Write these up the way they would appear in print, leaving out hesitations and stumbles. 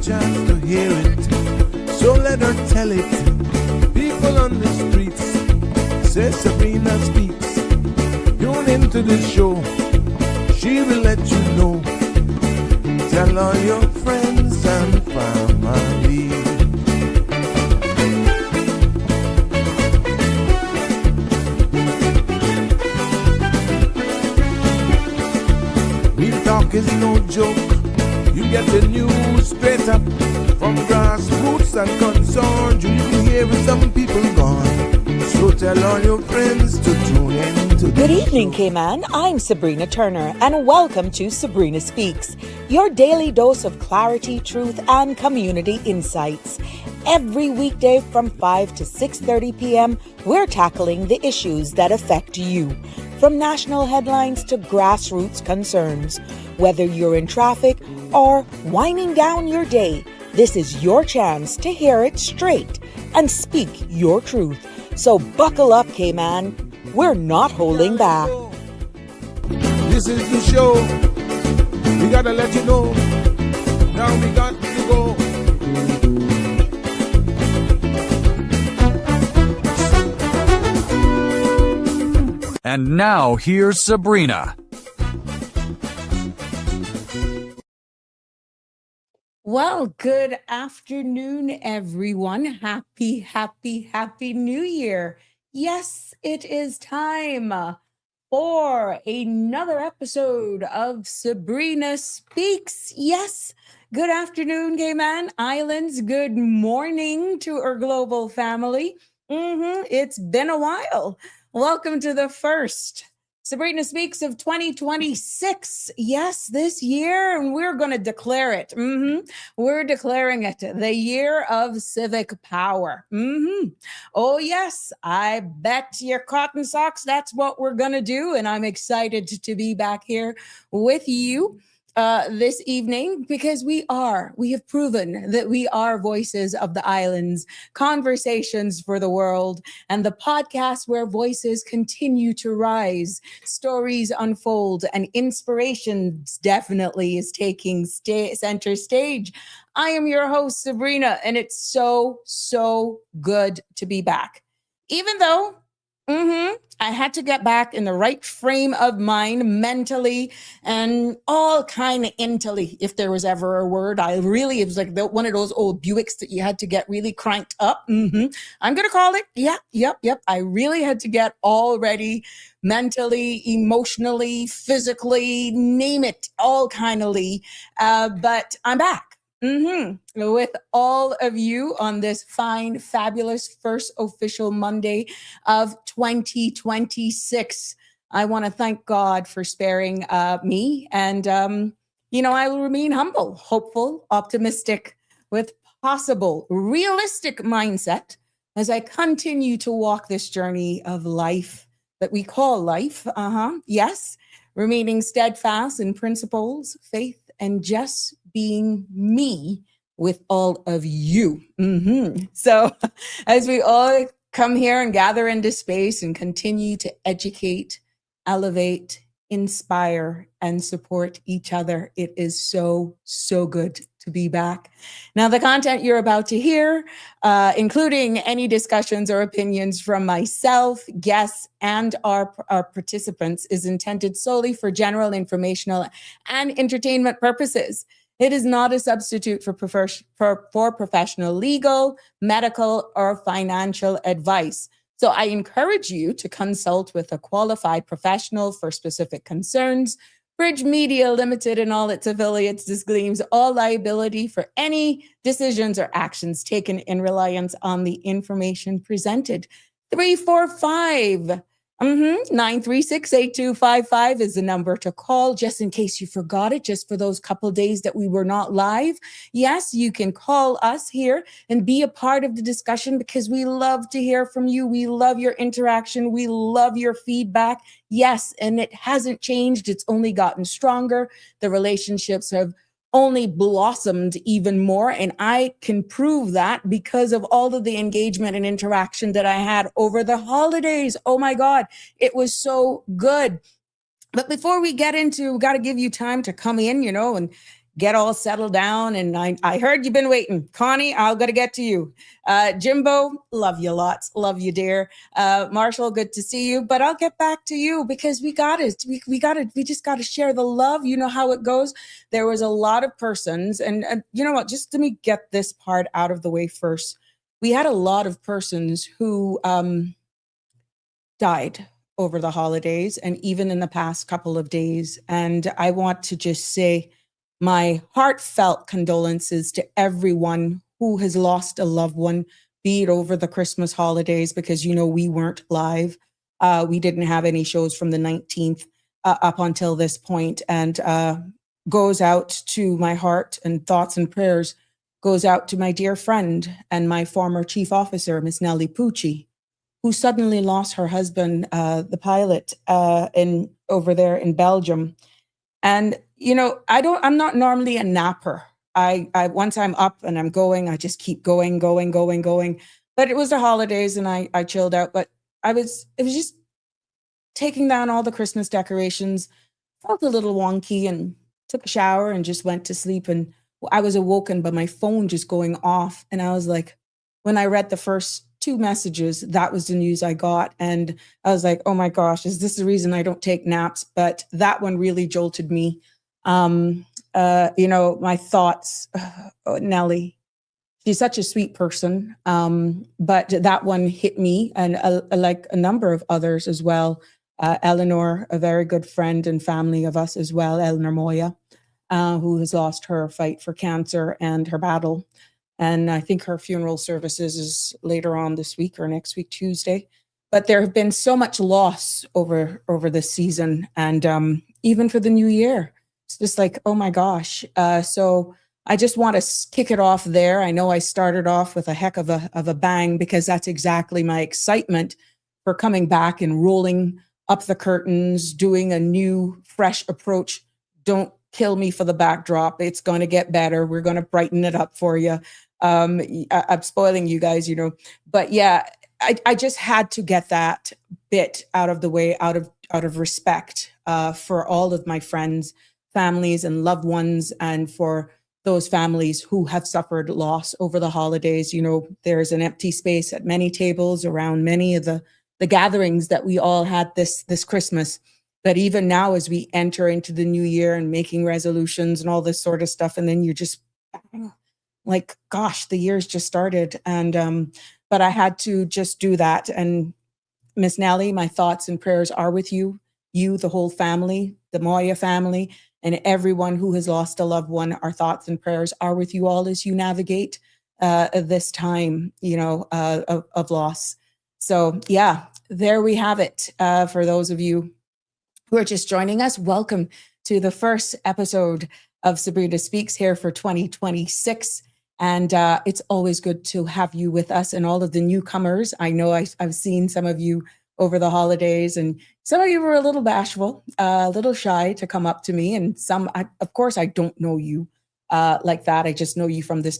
chance to hear it, so let her tell it. People on the streets say Sabrina speaks. Tune into the show, she will let you know. Tell all your friends and family. Real talk is no joke. You get the news straight up from grassroots and concerns. You hear some people gone. So tell all your friends to tune in to Good evening, Cayman. I'm Sabrina Turner, and welcome to Sabrina Speaks, your daily dose of clarity, truth, and community insights. Every weekday from 5 to 6:30 p.m., we're tackling the issues that affect you, from national headlines to grassroots concerns. Whether you're in traffic or winding down your day, this is your chance to hear it straight and speak your truth. So buckle up, Cayman. We're not holding back. This is the show. We gotta let you know. Now we got to go. And now here's Sabrina. Well, good afternoon, everyone. Happy New Year. Yes, it is time for another episode of Sabrina Speaks. Yes, good afternoon, Cayman Islands. Good morning to our global family. It's been a while. Welcome to the first Sabrina Speaks of 2026. Yes, this year, and we're going to declare it. We're declaring it the Year of Civic Power. Oh, yes, I bet your cotton socks that's what we're going to do, and I'm excited to be back here with you this evening, because we have proven that we are voices of the islands, conversations for the world, and the podcast where voices continue to rise, stories unfold, and inspiration definitely is taking center stage. I am your host, Sabrina, and it's so good to be back. Even though I had to get back in the right frame of mind, mentally, and all kind of intally, if there was ever a word. It was like one of those old Buicks that you had to get really cranked up. I'm going to call it. Yep. I really had to get all ready mentally, emotionally, physically, name it, all kindly. But I'm back. With all of you on this fine, fabulous first official Monday of 2026. I want to thank God for sparing me. And, I will remain humble, hopeful, optimistic, with possible realistic mindset as I continue to walk this journey of life that we call life. Yes, remaining steadfast in principles, faith, and just being me with all of you. So as we all come here and gather into space and continue to educate, elevate, inspire, and support each other, it is so good to be back. Now, the content you're about to hear, including any discussions or opinions from myself, guests, and our participants, is intended solely for general, informational, and entertainment purposes. It is not a substitute for professional legal, medical, or financial advice. So I encourage you to consult with a qualified professional for specific concerns. Bridge Media Limited and all its affiliates disclaims all liability for any decisions or actions taken in reliance on the information presented. 345 936-8255 is the number to call, just in case you forgot it, just for those couple days that we were not live. Yes, you can call us here and be a part of the discussion, because we love to hear from you. We love your interaction. We love your feedback. Yes, and it hasn't changed. It's only gotten stronger. The relationships have only blossomed even more. And I can prove that because of all of the engagement and interaction that I had over the holidays. Oh my God, it was so good. But before we get into, we got to give you time to come in, and get all settled down. And I heard you've been waiting. Connie, I'll gotta get to you. Jimbo, love you lots. Love you, dear. Marshall, good to see you. But I'll get back to you because we just gotta share the love. You know how it goes. There was a lot of persons, and you know what? Just let me get this part out of the way first. We had a lot of persons who died over the holidays and even in the past couple of days. And I want to just say my heartfelt condolences to everyone who has lost a loved one, be it over the Christmas holidays, because, you know, we weren't live. We didn't have any shows from the 19th up until this point. And goes out to my heart, and thoughts and prayers goes out to my dear friend and my former chief officer, Miss Nellie Pucci, who suddenly lost her husband, the pilot, over there in Belgium. And, you know, I'm not normally a napper. I once I'm up and I'm going, I just keep going. But it was the holidays and I chilled out. But it was just taking down all the Christmas decorations, felt a little wonky, and took a shower and just went to sleep. And I was awoken by my phone just going off. And I was like, when I read the first 2 messages, that was the news I got. And I was like, oh my gosh, is this the reason I don't take naps? But that one really jolted me. You know, my thoughts, Nellie, she's such a sweet person. But that one hit me, and like a number of others as well. Eleanor, a very good friend and family of us as well, Eleanor Moya, who has lost her fight for cancer and her battle. And I think her funeral services is later on this week or next week, Tuesday. But there have been so much loss over this season, and even for the new year. It's just like, oh my gosh. So I just want to kick it off there. I know I started off with a heck of a bang, because that's exactly my excitement for coming back and rolling up the curtains, doing a new, fresh approach. Don't kill me for the backdrop. It's going to get better. We're going to brighten it up for you. I'm spoiling you guys, you know, but yeah, I just had to get that bit out of the way, out of respect for all of my friends, families, and loved ones, and for those families who have suffered loss over the holidays. You know, there's an empty space at many tables around many of the gatherings that we all had this Christmas. But even now, as we enter into the new year and making resolutions and all this sort of stuff, and then you're just like, gosh, the year's just started. And but I had to just do that. And Miss Nellie, my thoughts and prayers are with you, the whole family, the Moya family, and everyone who has lost a loved one. Our thoughts and prayers are with you all as you navigate this time, you know, of loss. So yeah, there we have it. For those of you who are just joining us, welcome to the first episode of Sabrina Speaks here for 2026. And it's always good to have you with us, and all of the newcomers. I know I've seen some of you over the holidays, and some of you were a little bashful, a little shy to come up to me. And some, of course, I don't know you like that. I just know you from this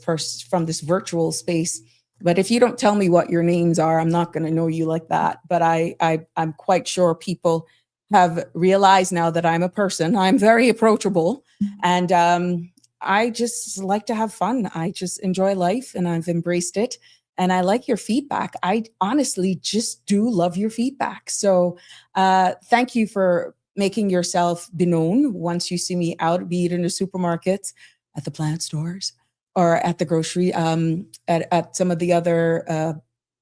virtual space. But if you don't tell me what your names are, I'm not going to know you like that. But I'm quite sure people have realized now that I'm a person. I'm very approachable, and I just like to have fun. I just enjoy life, and I've embraced it. And I like your feedback. I honestly just do love your feedback. So thank you for making yourself be known once you see me out, be it in the supermarkets, at the plant stores, or at the grocery, at some of the other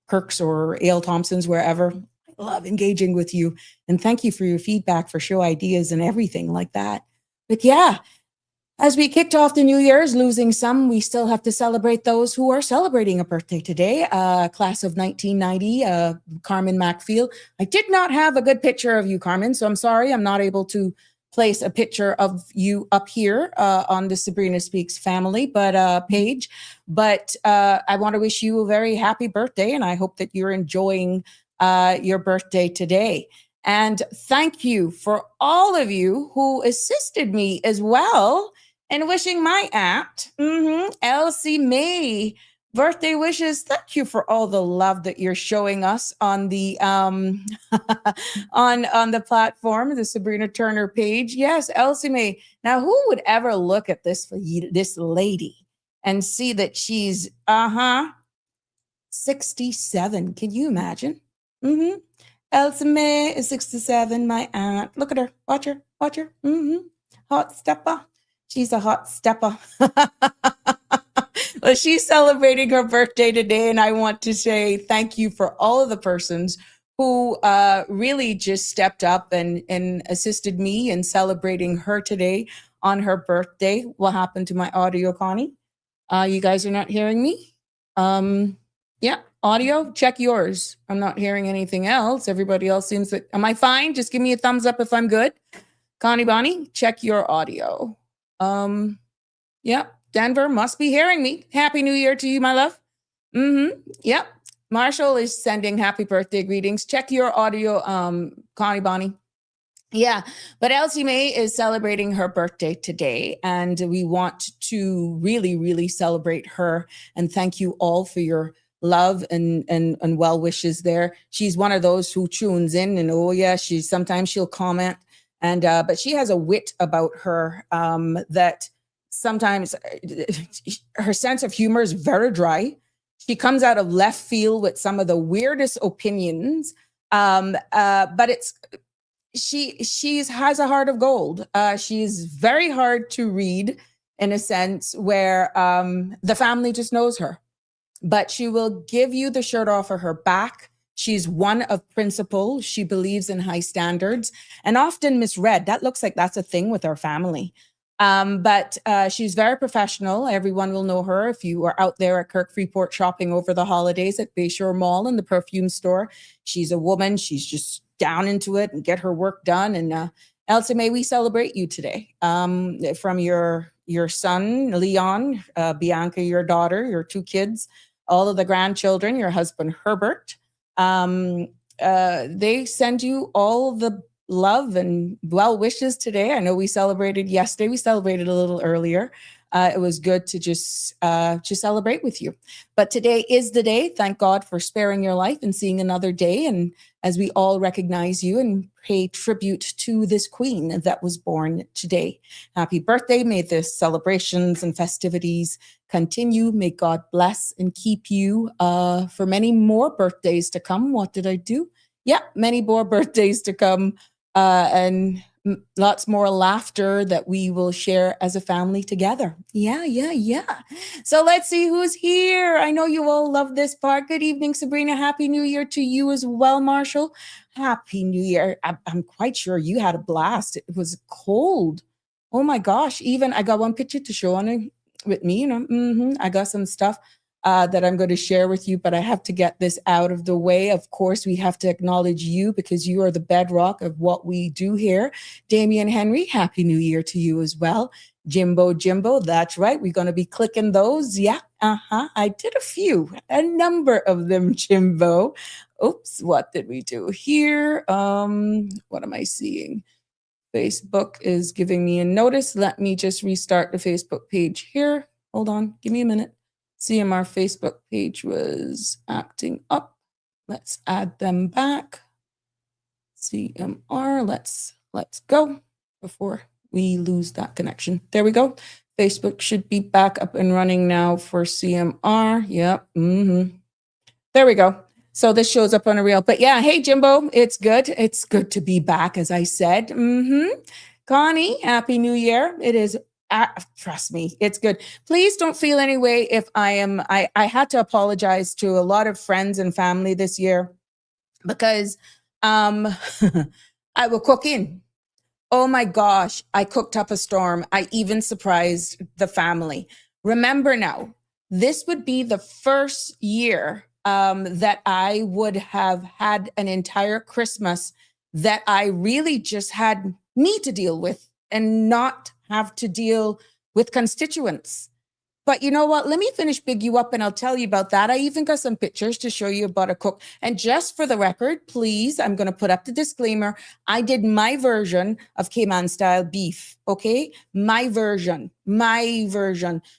Kirks or Ale Thompsons, wherever. I love engaging with you. And thank you for your feedback, for show ideas and everything like that. But yeah, as we kicked off the New Year's, losing some, we still have to celebrate those who are celebrating a birthday today. Class of 1990, Carmen Macfield. I did not have a good picture of you, Carmen, so I'm sorry I'm not able to place a picture of you up here on the Sabrina Speaks family page. But I want to wish you a very happy birthday, and I hope that you're enjoying your birthday today. And thank you for all of you who assisted me as well in wishing my aunt, Elsie May, birthday wishes. Thank you for all the love that you're showing us on the on the platform, the Sabrina Turner page. Yes, Elsie Mae. Now, who would ever look at this lady and see that she's 67? Can you imagine? Mm-hmm. Elsie Mae is 67. My aunt. Look at her. Watch her. Watch her. Mm-hmm. Hot stepper. She's a hot stepper. Well, she's celebrating her birthday today, and I want to say thank you for all of the persons who really just stepped up and assisted me in celebrating her today on her birthday. What happened to my audio, Connie? You guys are not hearing me? Yeah, audio, check yours. I'm not hearing anything else. Everybody else seems that, am I fine? Just give me a thumbs up if I'm good. Connie Bonnie, check your audio. Yeah, Denver must be hearing me. Happy New Year to you, my love. Yep. Marshall is sending happy birthday greetings. Check your audio, Connie Bonnie. Yeah, but Elsie Mae is celebrating her birthday today, and we want to really, really celebrate her and thank you all for your love and well wishes there. She's one of those who tunes in, and oh yeah, sometimes she'll comment, and but she has a wit about her that sometimes her sense of humor is very dry. She comes out of left field with some of the weirdest opinions, but she has a heart of gold. She's very hard to read in a sense where the family just knows her, but she will give you the shirt off of her back. She's one of principle. She believes in high standards and often misread. That looks like that's a thing with our family. But she's very professional. Everyone will know her if you are out there at Kirk Freeport shopping over the holidays at Bayshore Mall in the perfume store. She's a woman. She's just down into it and get her work done. And Elsie Mae, we celebrate you today. From your son, Leon, Bianca, your daughter, your two kids, all of the grandchildren, your husband, Herbert. They send you all the love and well wishes today. I know we celebrated yesterday. We celebrated a little earlier. It was good to just celebrate with you. But today is the day. Thank God for sparing your life and seeing another day. And as we all recognize you and pay tribute to this queen that was born today. Happy birthday. May the celebrations and festivities continue. May God bless and keep you for many more birthdays to come. What did I do? Yeah, many more birthdays to come. And lots more laughter that we will share as a family together. Yeah. So let's see who's here. I know you all love this part. Good evening, Sabrina. Happy New Year to you as well, Marshall. Happy New Year. I'm quite sure you had a blast. It was cold. Oh my gosh. Even I got one picture to show on it with me. I got some stuff that I'm going to share with you, but I have to get this out of the way. Of course, we have to acknowledge you because you are the bedrock of what we do here. Damian Henry, Happy New Year to you as well. Jimbo, that's right. We're going to be clicking those. Yeah, I did a number of them, Jimbo. Oops, what did we do here? What am I seeing? Facebook is giving me a notice. Let me just restart the Facebook page here. Hold on, give me a minute. CMR Facebook page was acting up. Let's add them back. CMR, let's go before we lose that connection. There we go. Facebook should be back up and running now for CMR. Yep. There we go. So this shows up on a reel. But yeah, hey, Jimbo, it's good. It's good to be back, as I said. Connie, Happy New Year. It is. Trust me, it's good. Please don't feel any way if I had to apologize to a lot of friends and family this year because I will cook in. Oh my gosh, I cooked up a storm. I even surprised the family. Remember now, this would be the first year that I would have had an entire Christmas that I really just had me to deal with and not have to deal with constituents. But you know what? Let me finish Big You Up and I'll tell you about that. I even got some pictures to show you about a cook. And just for the record, please, I'm going to put up the disclaimer. I did my version of Cayman style beef. Okay. My version.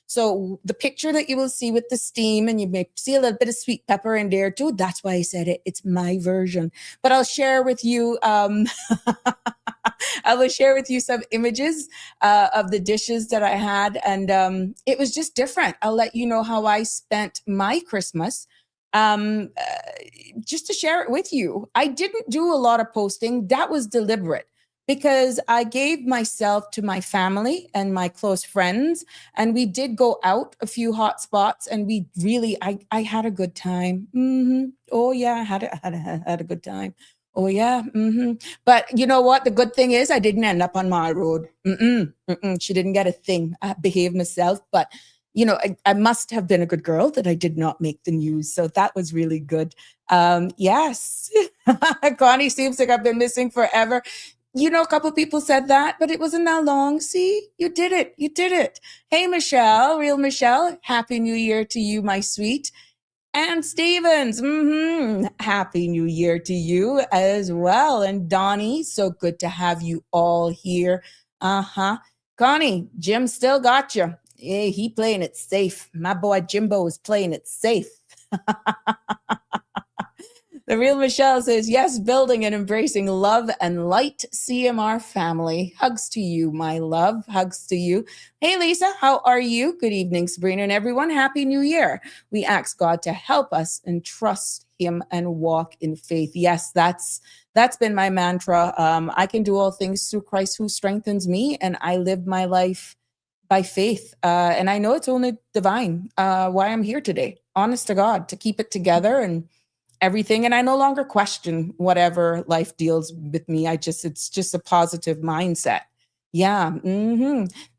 So the picture that you will see with the steam, and you may see a little bit of sweet pepper in there too. That's why I said it. It's my version. But I'll share with you, I will share with you some images of the dishes that I had. And it was just different. I'll let you know how I spent my Christmas, just to share it with you. I didn't do a lot of posting. That was deliberate because I gave myself to my family and my close friends. And we did go out a few hot spots, and we really, I had a good time. Oh yeah, I had a good time. Oh yeah. But you know what? The good thing is I didn't end up on my road. She didn't get a thing. I behaved myself, but you know, I must have been a good girl that I did not make the news. So that was really good. Yes. Connie seems like I've been missing forever. You know, a couple of people said that, but it wasn't that long. See, you did it. You did it. Hey, Michelle, real Michelle. Happy New Year to you, my sweet. And Stevens, Happy New Year to you as well. And Donnie, so good to have you all here. Connie, Jim still got you. Yeah, he playing it safe. My boy Jimbo is playing it safe. The real Michelle says, yes, building and embracing love and light, CMR family. Hugs to you, my love. Hugs to you. Hey, Lisa, how are you? Good evening, Sabrina and everyone. Happy New Year. We ask God to help us and trust him and walk in faith. Yes, that's been my mantra. I can do all things through Christ who strengthens me, and I live my life by faith. And I know it's only divine why I'm here today. Honest to God, to keep it together and everything. And I no longer question whatever life deals with me. It's just a positive mindset. Yeah.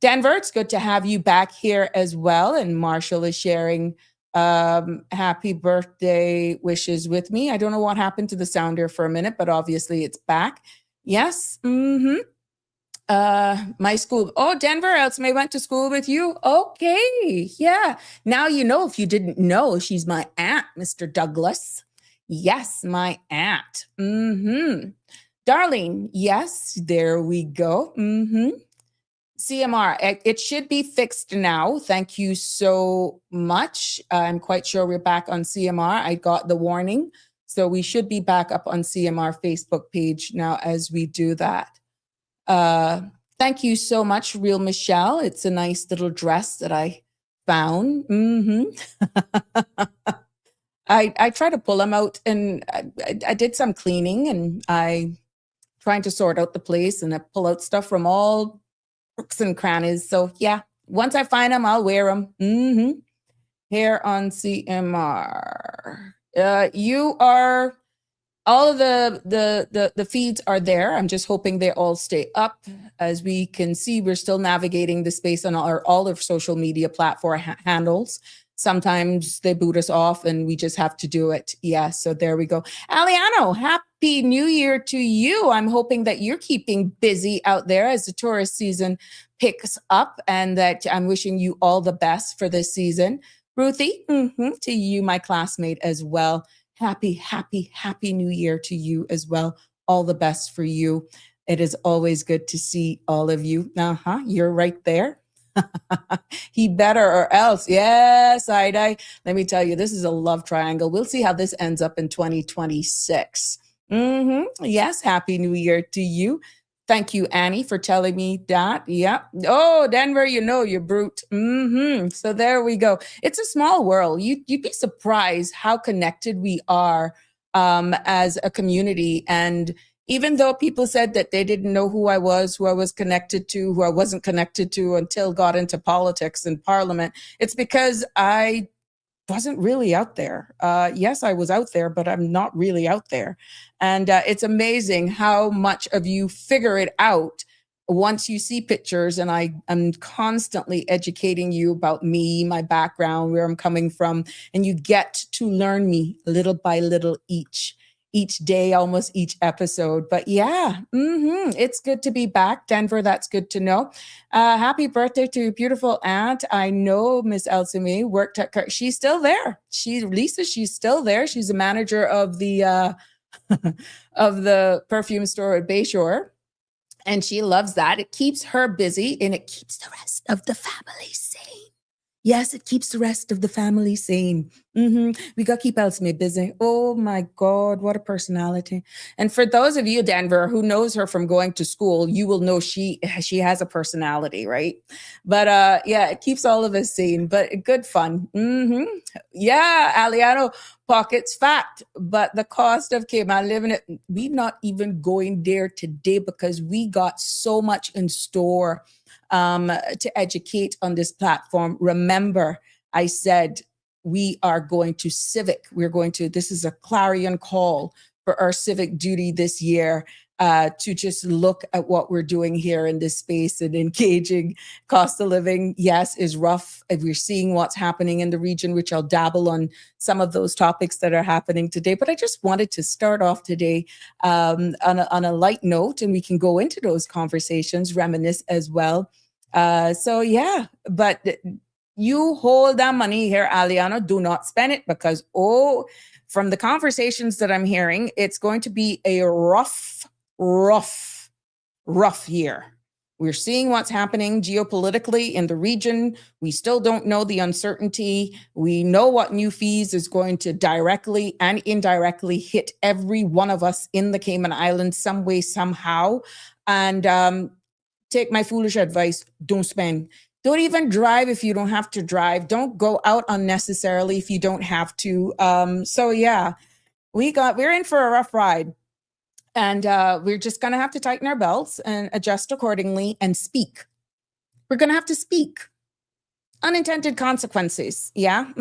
Denver, it's good to have you back here as well. And Marshall is sharing happy birthday wishes with me. I don't know what happened to the sounder for a minute, but obviously it's back. Yes. My school. Oh, Denver, Elsme went to school with you. Okay. Yeah. Now you know, if you didn't know, she's my aunt, Mr. Douglas. Yes, my aunt. Darlene, yes, there we go. CMR, it should be fixed now. Thank you so much. I'm quite sure we're back on CMR. I got the warning. So we should be back up on CMR Facebook page now as we do that. Thank you so much, real Michelle. It's a nice little dress that I found. I try to pull them out, and I did some cleaning, and I trying to sort out the place, and I pull out stuff from all crooks and crannies. So yeah, once I find them, I'll wear them. Here on CMR, you are. All of the feeds are there. I'm just hoping they all stay up. As we can see, we're still navigating the space on all of social media platform handles. Sometimes they boot us off and we just have to do it. Yeah, so there we go. Aliano, happy New Year to you. I'm hoping that you're keeping busy out there as the tourist season picks up, and that I'm wishing you all the best for this season. Ruthie, to you, my classmate as well. Happy New Year to you as well. All the best for you. It is always good to see all of you. You're right there. He better or else. Yes, Ida. Let me tell you, this is a love triangle. We'll see how this ends up in 2026. Yes, happy New Year to you. Thank you, Annie, for telling me that. Yeah. Oh, Denver, you know you're brute. So there we go. It's a small world. You'd be surprised how connected we are as a community. And even though people said that they didn't know who I was connected to, who I wasn't connected to until got into politics and parliament, it's because I wasn't really out there. Yes, I was out there, but I'm not really out there. And it's amazing how much of you figure it out once you see pictures. And I'm constantly educating you about me, my background, where I'm coming from. And you get to learn me little by little each each day, almost each episode. But yeah, it's good to be back, Denver. That's good to know. Happy birthday to your beautiful aunt. I know Miss Elsime worked at. She's still there. She's still there. She's a manager of the of the perfume store at Bayshore. And she loves that. It keeps her busy and it keeps the rest of the family sane. Yes, it keeps the rest of the family sane. We got to keep Elsme busy. Oh my God, what a personality. And for those of you, Denver, who knows her from going to school, you will know she has a personality, right? But yeah, it keeps all of us sane, but good fun. Yeah, Aliano, pockets fat, but the cost of Cayman living it, we not even going there today because we got so much in store to educate on this platform. Remember, I said we are going to civic. This is a clarion call for our civic duty this year to just look at what we're doing here in this space and engaging. Cost of living, yes, is rough. We're seeing what's happening in the region, which I'll dabble on some of those topics that are happening today. But I just wanted to start off today on a light note, and we can go into those conversations, reminisce as well. So yeah, but you hold that money here, Aliano. Do not spend it because, from the conversations that I'm hearing, it's going to be a rough year. We're seeing what's happening geopolitically in the region. We still don't know the uncertainty. We know what new fees is going to directly and indirectly hit every one of us in the Cayman Islands some way, somehow. And take my foolish advice, don't spend. Don't even drive if you don't have to drive. Don't go out unnecessarily if you don't have to. So yeah, we're in for a rough ride. And we're just going to have to tighten our belts and adjust accordingly and speak. We're going to have to speak. Unintended consequences, yeah?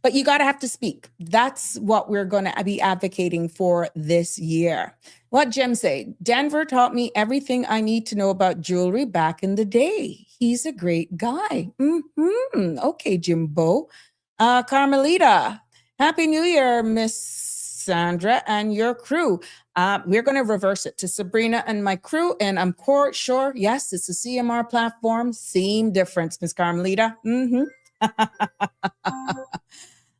But you got to have to speak. That's what we're going to be advocating for this year. What Jim say? Denver taught me everything I need to know about jewelry back in the day. He's a great guy. Okay, Jimbo. Carmelita, Happy New Year, Miss Sandra and your crew. We're going to reverse it to Sabrina and my crew. And I'm sure, yes, it's a CMR platform. Same difference, Miss Carmelita.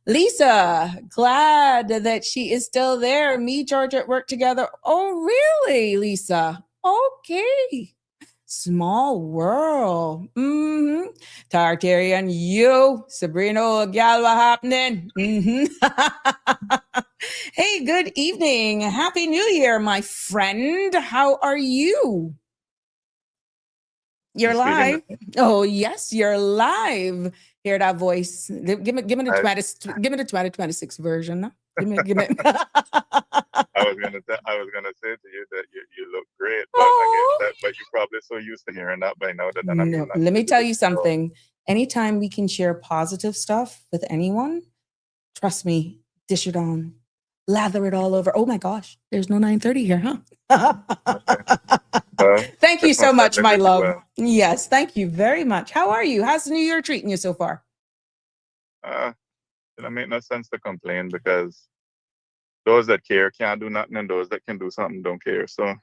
Lisa, glad that she is still there. Me, George at work together. Oh, really, Lisa? Okay. Small world. Tartarian, you, Sabrina, gal, what happening? Hey, good evening. Happy New Year, my friend. How are you? You're live. Oh, yes, you're live. Hear that voice. Give me the 2026 version. Give me. I was gonna say to you that you look great, but but you're probably so used to hearing that by now that I'm no. Let me tell you something. Anytime we can share positive stuff with anyone, trust me, dish it on. Lather it all over. Oh my gosh, there's no 9:30 here, huh? Thank you so much, my love. Well. Yes, thank you very much. How are you? How's the new year treating you so far? It make no sense to complain because those that care can't do nothing, and those that can do something don't care. So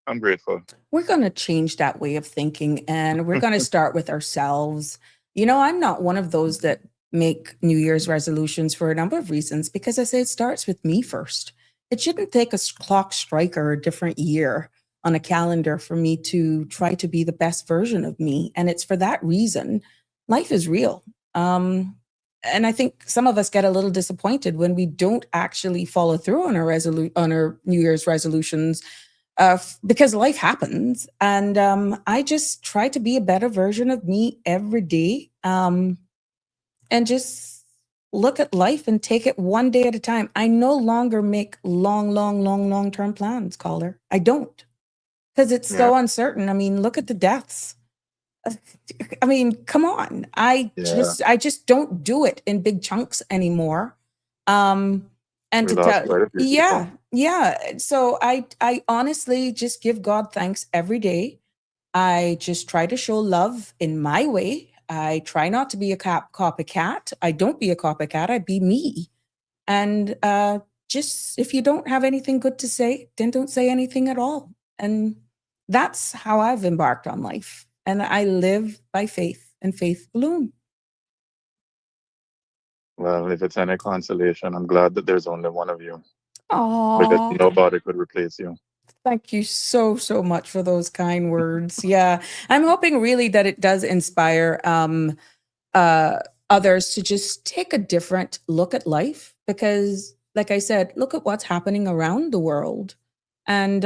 I'm grateful. We're going to change that way of thinking, and we're going to start with ourselves. You know, I'm not one of those that make New Year's resolutions for a number of reasons, because I say it starts with me first. It shouldn't take a clock strike or a different year on a calendar for me to try to be the best version of me. And it's for that reason, life is real. And I think some of us get a little disappointed when we don't actually follow through on our New Year's resolutions because life happens. And I just try to be a better version of me every day. And just look at life and take it one day at a time. I no longer make long-term plans, caller. I don't. Because it's so uncertain. I mean, look at the deaths. I mean, come on. I just don't do it in big chunks anymore. And to tell, So I honestly just give God thanks every day. I just try to show love in my way. I try not to be a copycat. I don't be a copycat. I be me. And just if you don't have anything good to say, then don't say anything at all. And that's how I've embarked on life. And I live by faith and faith alone. Well, if it's any consolation, I'm glad that there's only one of you, because Oh, nobody could replace you. thank you so, so much for those kind words. Yeah. I'm hoping really that it does inspire others to just take a different look at life, because like I said, look at what's happening around the world. And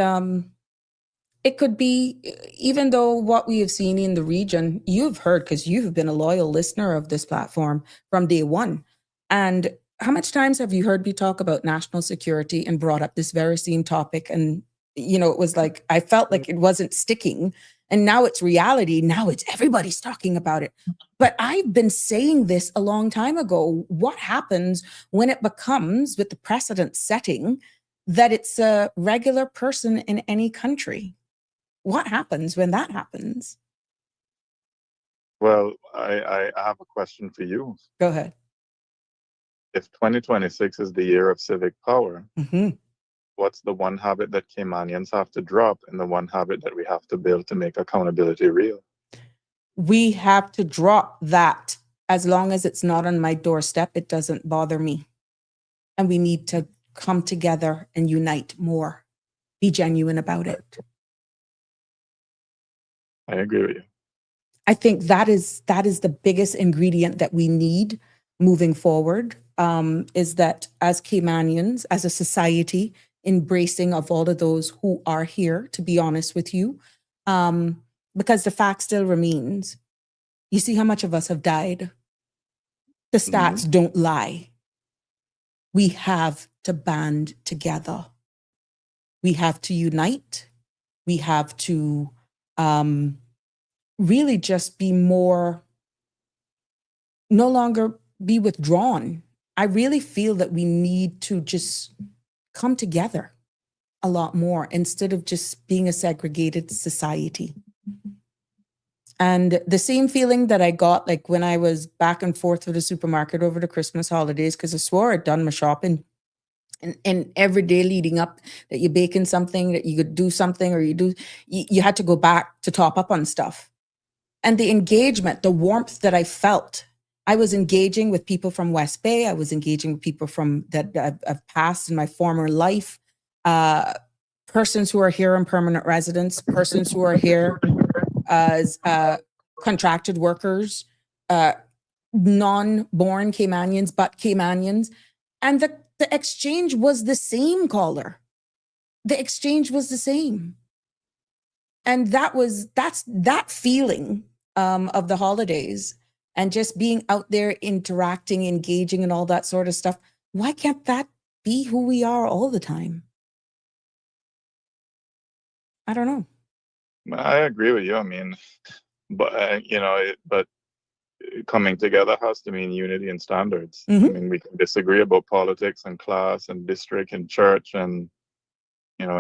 it could be, even though what we have seen in the region, you've heard, because you've been a loyal listener of this platform from day one. And how much times have you heard me talk about national security and brought up this very same topic? And, you know, it was like, I felt like it wasn't sticking. And now it's reality. Now it's everybody's talking about it. But I've been saying this a long time ago. What happens when it becomes, with the precedent setting, that it's a regular person in any country? What happens when that happens? Well, I have a question for you. Go ahead. If 2026 is the year of civic power, Mm-hmm. what's the one habit that Caymanians have to drop and the one habit that we have to build to make accountability real? We have to drop that. As long as it's not on my doorstep, it doesn't bother me. And we need to come together and unite more. Be genuine about it. I agree with you. I think that is the biggest ingredient that we need moving forward, is that as Caymanians, as a society, embracing of all of those who are here, to be honest with you, because the fact still remains. You see how much of us have died. The stats don't lie. We have to band together. We have to unite. We have to really just be more, no longer be withdrawn. I really feel that we need to just come together a lot more instead of just being a segregated society. And the same feeling that I got like when I was back and forth to the supermarket over the Christmas holidays, because I swore I'd done my shopping. And every day leading up that you're baking something, that you could do something, or you had to go back to top up on stuff. And the engagement, the warmth that I felt, I was engaging with people from West Bay. I was engaging with people from that I've passed in my former life, persons who are here in permanent residence, persons who are here as contracted workers, non-born Caymanians, but Caymanians. And the exchange was the same, caller. The exchange was the same. And that's that feeling of the holidays and just being out there interacting, engaging, and all that sort of stuff. Why can't that be who we are all the time? I don't know. I agree with you. I mean, but but coming together has to mean unity and standards. I mean, we can disagree about politics and class and district and church and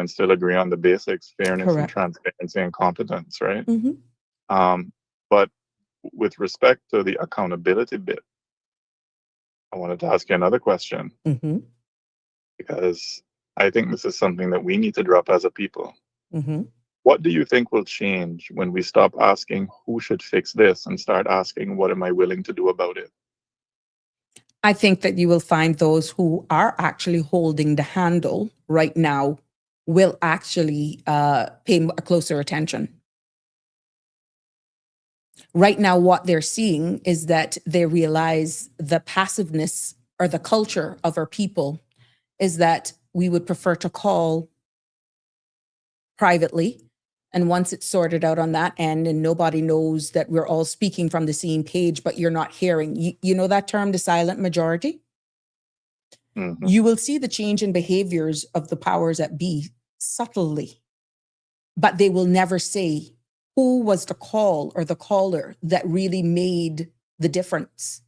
still agree on the basics: fairness and Correct. transparency and competence, right? Mm-hmm. But with respect to the accountability bit, I wanted to ask you another question, Mm-hmm. because I think this is something that we need to drop as a people. Mm-hmm. What do you think will change when we stop asking who should fix this and start asking what am I willing to do about it? I think that you will find those who are actually holding the handle right now will actually pay closer attention. Right now, what they're seeing is that they realize the passiveness or the culture of our people is that we would prefer to call privately. And once it's sorted out on that end and nobody knows that we're all speaking from the same page, but you're not hearing, you know that term, the silent majority? Mm-hmm. You will see the change in behaviors of the powers that be subtly, but they will never say who was the call or the caller that really made the difference.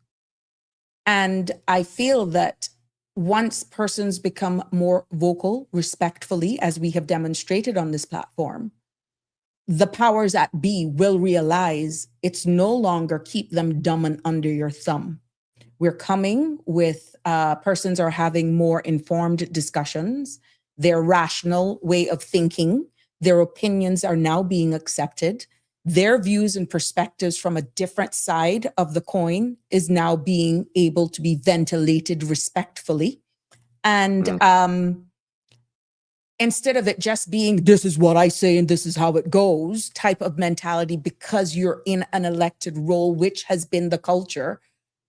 And I feel that once persons become more vocal, respectfully, as we have demonstrated on this platform, the powers that be will realize it's no longer keep them dumb and under your thumb. We're coming with persons are having more informed discussions. Their rational way of thinking, their opinions are now being accepted. Their views and perspectives from a different side of the coin is now being able to be ventilated respectfully. And instead of it just being, this is what I say and this is how it goes type of mentality, because you're in an elected role, which has been the culture,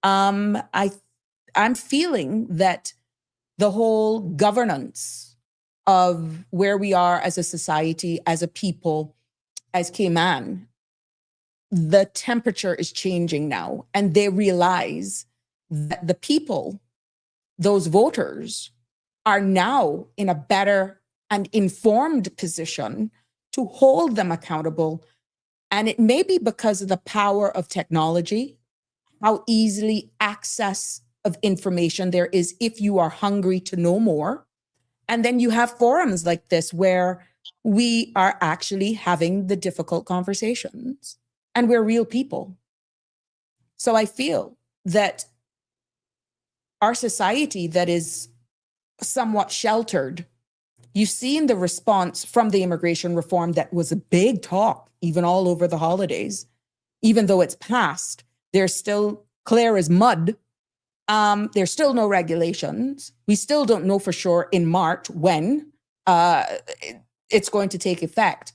I'm feeling that the whole governance of where we are as a society, as a people, as Cayman, the temperature is changing now. And they realize that the people, those voters, are now in a better and informed position to hold them accountable. And it may be because of the power of technology, how easily access of information there is if you are hungry to know more. And then you have forums like this where we are actually having the difficult conversations and we're real people. So I feel that our society that is somewhat sheltered, you've seen the response from the immigration reform that was a big talk, even all over the holidays. Even though it's passed, there's still clear as mud. There's still no regulations. We still don't know for sure in March when it's going to take effect.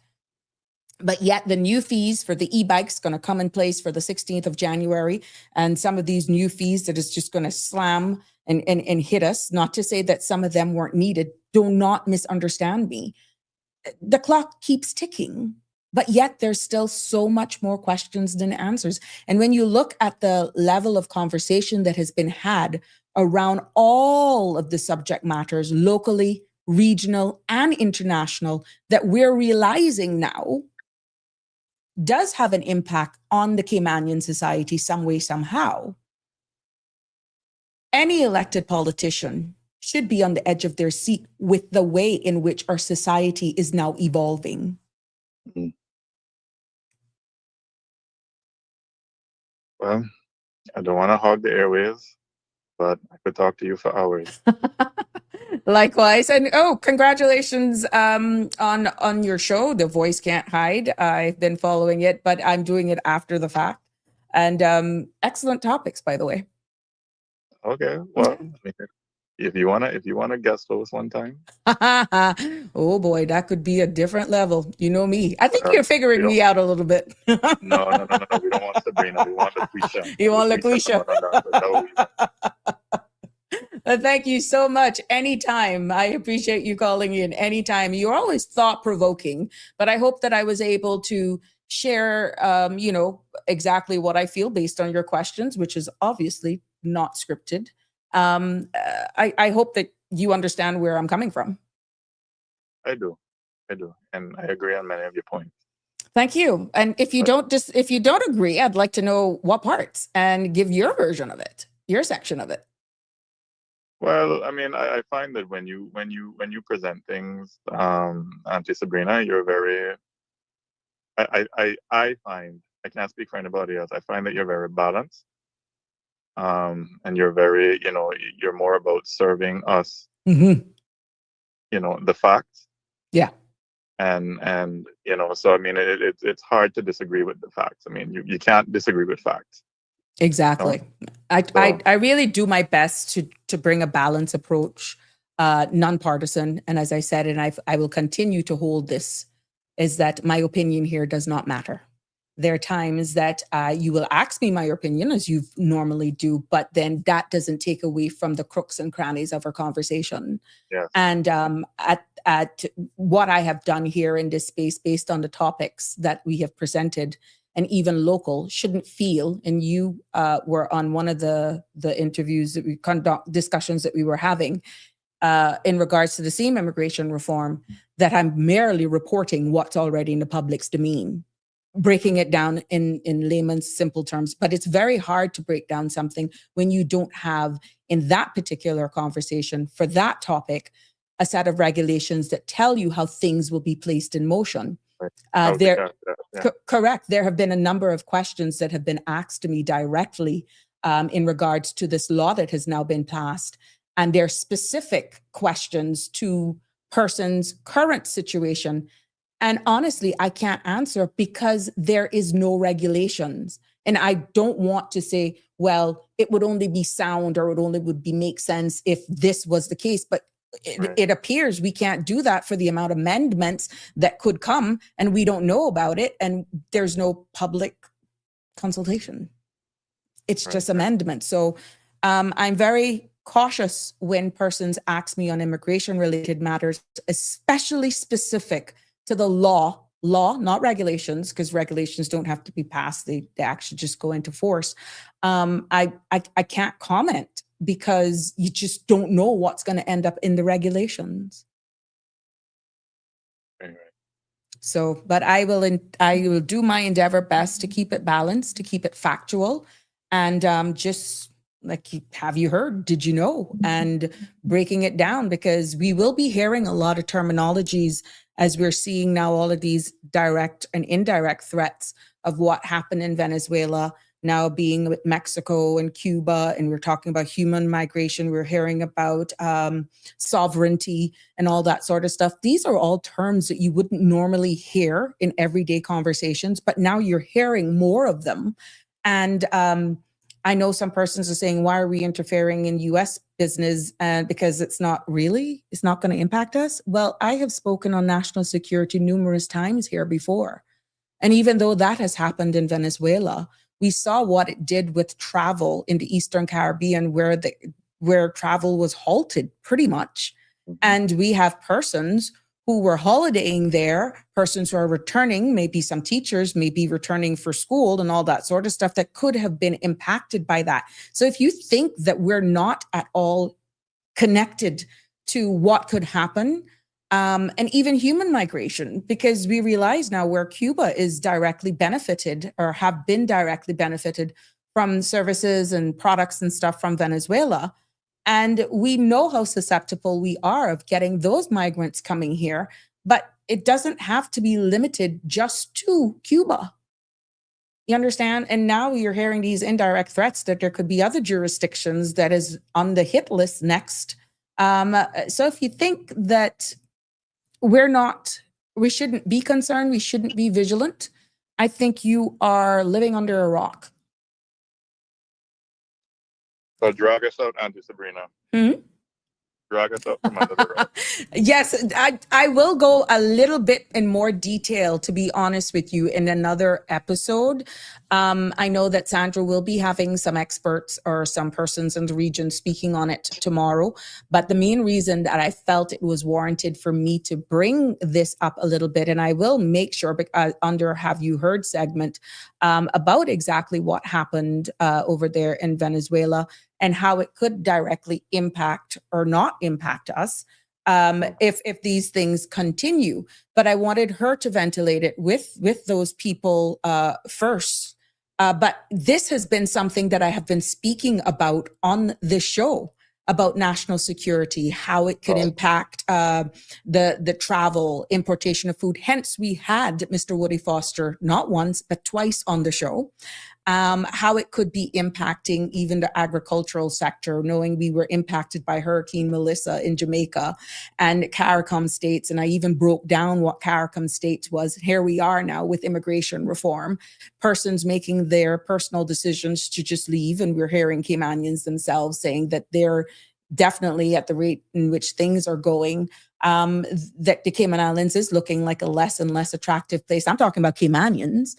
But yet the new fees for the e-bikes going to come in place for the 16th of January. And some of these new fees that is just going to slam and hit us, not to say that some of them weren't needed. Do not misunderstand me. The clock keeps ticking, but yet there's still so much more questions than answers. And when you look at the level of conversation that has been had around all of the subject matters, locally, regional, and international, that we're realizing now does have an impact on the Caymanian society some way, somehow. Any elected politician should be on the edge of their seat with the way in which our society is now evolving. Well, I don't want to hog the airways, but I could talk to you for hours. Likewise. And congratulations on your show, The Voice Can't Hide. I've been following it, but I'm doing it after the fact. And excellent topics, by the way. Okay. Well, if you wanna guest host one time. Oh boy, that could be a different level. You know me. I think you're figuring me out a little bit. No. We don't want Sabrina. We want LaQuisha. You want LaQuisha? Thank you so much. Anytime. I appreciate you calling in anytime. You're always thought-provoking, but I hope that I was able to share, exactly what I feel based on your questions, which is obviously not scripted. I hope that you understand where I'm coming from. I do. And I agree on many of your points. Thank you. And if you don't agree, I'd like to know what parts and give your version of it, your section of it. Well, I mean, I find that when you present things, Auntie Sabrina, you're very. I find, I can't speak for anybody else. I find that you're very balanced, and you're very, you're more about serving us, the facts. Yeah. And so I mean, it's hard to disagree with the facts. I mean, you can't disagree with facts. Exactly. I really do my best to bring a balanced approach, nonpartisan. And as I said, and I will continue to hold this, is that my opinion here does not matter. There are times that you will ask me my opinion, as you normally do, but then that doesn't take away from the crooks and crannies of our conversation. Yes. And at what I have done here in this space, based on the topics that we have presented, and even local, shouldn't feel, and you were on one of the interviews that we discussions that we were having in regards to the same immigration reform, that I'm merely reporting what's already in the public's domain, breaking it down in layman's simple terms. But it's very hard to break down something when you don't have, in that particular conversation for that topic, a set of regulations that tell you how things will be placed in motion. Correct. There have been a number of questions that have been asked to me directly in regards to this law that has now been passed. And there are specific questions to person's current situation. And honestly, I can't answer because there is no regulations. And I don't want to say, well, it would only be sound or it only would be make sense if this was the case. But it appears we can't do that for the amount of amendments that could come, and we don't know about it. And there's no public consultation. It's just amendments. So I'm very cautious when persons ask me on immigration related matters, especially specific to the law, not regulations, because regulations don't have to be passed. They actually just go into force. I can't comment because you just don't know what's going to end up in the regulations. Right. So, but I will do my endeavor best to keep it balanced, to keep it factual, and just like, have you heard? Did you know? And breaking it down, because we will be hearing a lot of terminologies as we're seeing now all of these direct and indirect threats of what happened in Venezuela, now being with Mexico and Cuba, and we're talking about human migration. We're hearing about sovereignty and all that sort of stuff. These are all terms that you wouldn't normally hear in everyday conversations, but now you're hearing more of them. And I know some persons are saying, why are we interfering in US business? Because it's not going to impact us. Well, I have spoken on national security numerous times here before. And even though that has happened in Venezuela, we saw what it did with travel in the Eastern Caribbean, where travel was halted pretty much. And we have persons who were holidaying there, persons who are returning, maybe some teachers may be returning for school and all that sort of stuff that could have been impacted by that. So if you think that we're not at all connected to what could happen, and even human migration, because we realize now where Cuba is directly benefited or have been directly benefited from services and products and stuff from Venezuela. And we know how susceptible we are of getting those migrants coming here, but it doesn't have to be limited just to Cuba. You understand? And now you're hearing these indirect threats that there could be other jurisdictions that is on the hit list next. So if you think that we shouldn't be concerned, we shouldn't be vigilant, I think you are living under a rock. So drag us out, Auntie Sabrina. Drag us out from under the rug. Yes, I will go a little bit in more detail, to be honest with you, in another episode. I know that Sandra will be having some experts or some persons in the region speaking on it tomorrow. But the main reason that I felt it was warranted for me to bring this up a little bit, and I will make sure under Have You Heard segment about exactly what happened over there in Venezuela and how it could directly impact or not impact us if these things continue. But I wanted her to ventilate it with those people first. But this has been something that I have been speaking about on this show, about national security, how it could impact the travel, importation of food. Hence, we had Mr. Woody Foster not once, but twice on the show. How it could be impacting even the agricultural sector, knowing we were impacted by Hurricane Melissa in Jamaica and CARICOM states. And I even broke down what CARICOM states was. Here we are now with immigration reform, persons making their personal decisions to just leave. And we're hearing Caymanians themselves saying that they're definitely at the rate in which things are going, that the Cayman Islands is looking like a less and less attractive place. I'm talking about Caymanians,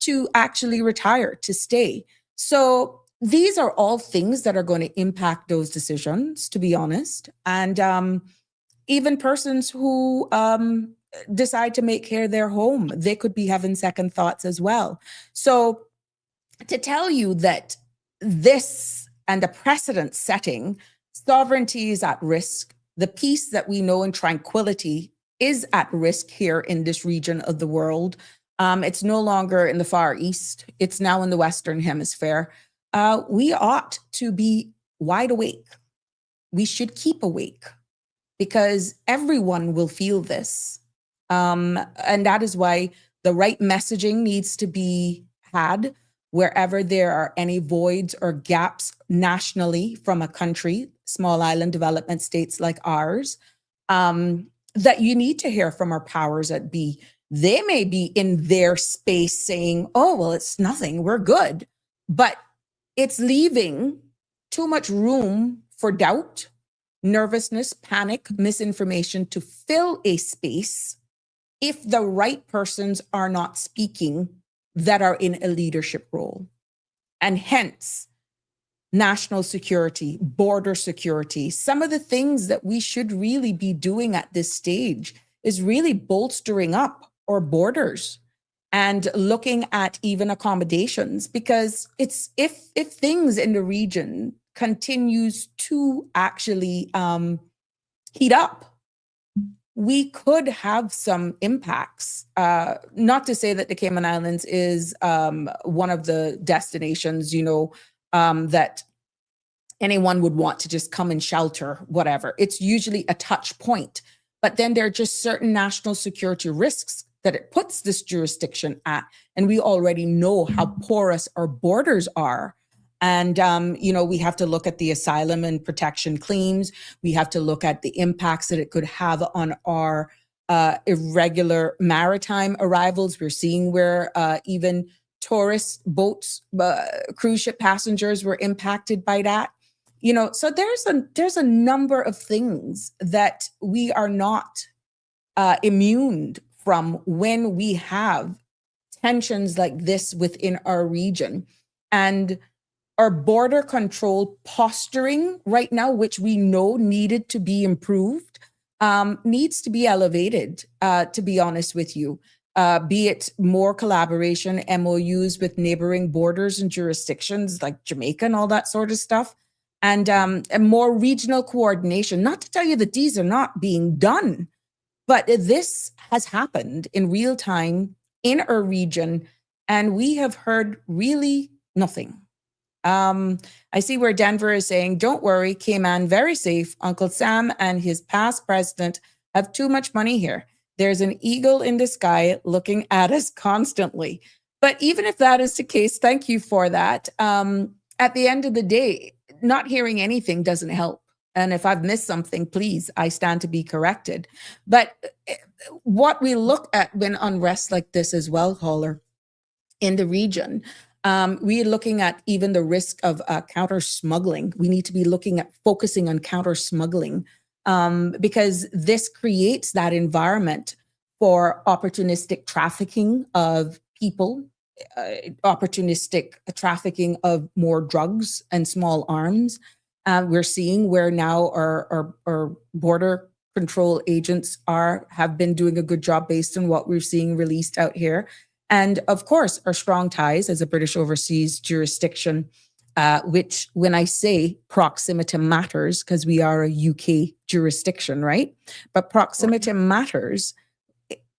to actually retire, to stay. So these are all things that are going to impact those decisions, to be honest. And even persons who decide to make here their home, they could be having second thoughts as well. So to tell you that this and the precedent setting, sovereignty is at risk. The peace that we know and tranquility is at risk here in this region of the world. It's no longer in the Far East. It's now in the Western Hemisphere. We ought to be wide awake. We should keep awake because everyone will feel this. And that is why the right messaging needs to be had. wherever there are any voids or gaps nationally from a country, small island development states like ours, that you need to hear from our powers that be. They may be in their space saying, oh, well, it's nothing, we're good. But it's leaving too much room for doubt, nervousness, panic, misinformation to fill a space if the right persons are not speaking that are in a leadership role. And hence, national security, border security, some of the things that we should really be doing at this stage is really bolstering up our borders and looking at even accommodations, because it's if things in the region continues to actually heat up, we could have some impacts. Not to say that the Cayman Islands is one of the destinations, that anyone would want to just come and shelter, whatever. It's usually a touch point. But then there are just certain national security risks that it puts this jurisdiction at. And we already know how porous our borders are. And, we have to look at the asylum and protection claims. We have to look at the impacts that it could have on our irregular maritime arrivals. We're seeing where even tourist boats, cruise ship passengers were impacted by that. So there's a number of things that we are not immune from when we have tensions like this within our region. And our border control posturing right now, which we know needed to be improved, needs to be elevated, to be honest with you. Be it more collaboration, MOUs with neighboring borders and jurisdictions like Jamaica and all that sort of stuff, and more regional coordination. Not to tell you that these are not being done, but this has happened in real time in our region, and we have heard really nothing. I see where Denver is saying, don't worry, Cayman, very safe. Uncle Sam and his past president have too much money here. There's an eagle in the sky looking at us constantly. But even if that is the case, thank you for that. At the end of the day, not hearing anything doesn't help. And if I've missed something, please, I stand to be corrected. But what we look at when unrest like this as well, caller, in the region, we're looking at even the risk of counter smuggling. We need to be looking at focusing on counter smuggling because this creates that environment for opportunistic trafficking of people, opportunistic trafficking of more drugs and small arms. We're seeing where now our border control agents have been doing a good job based on what we're seeing released out here. And of course, our strong ties as a British overseas jurisdiction, which when I say proximity matters, because we are a UK jurisdiction, right? But proximity matters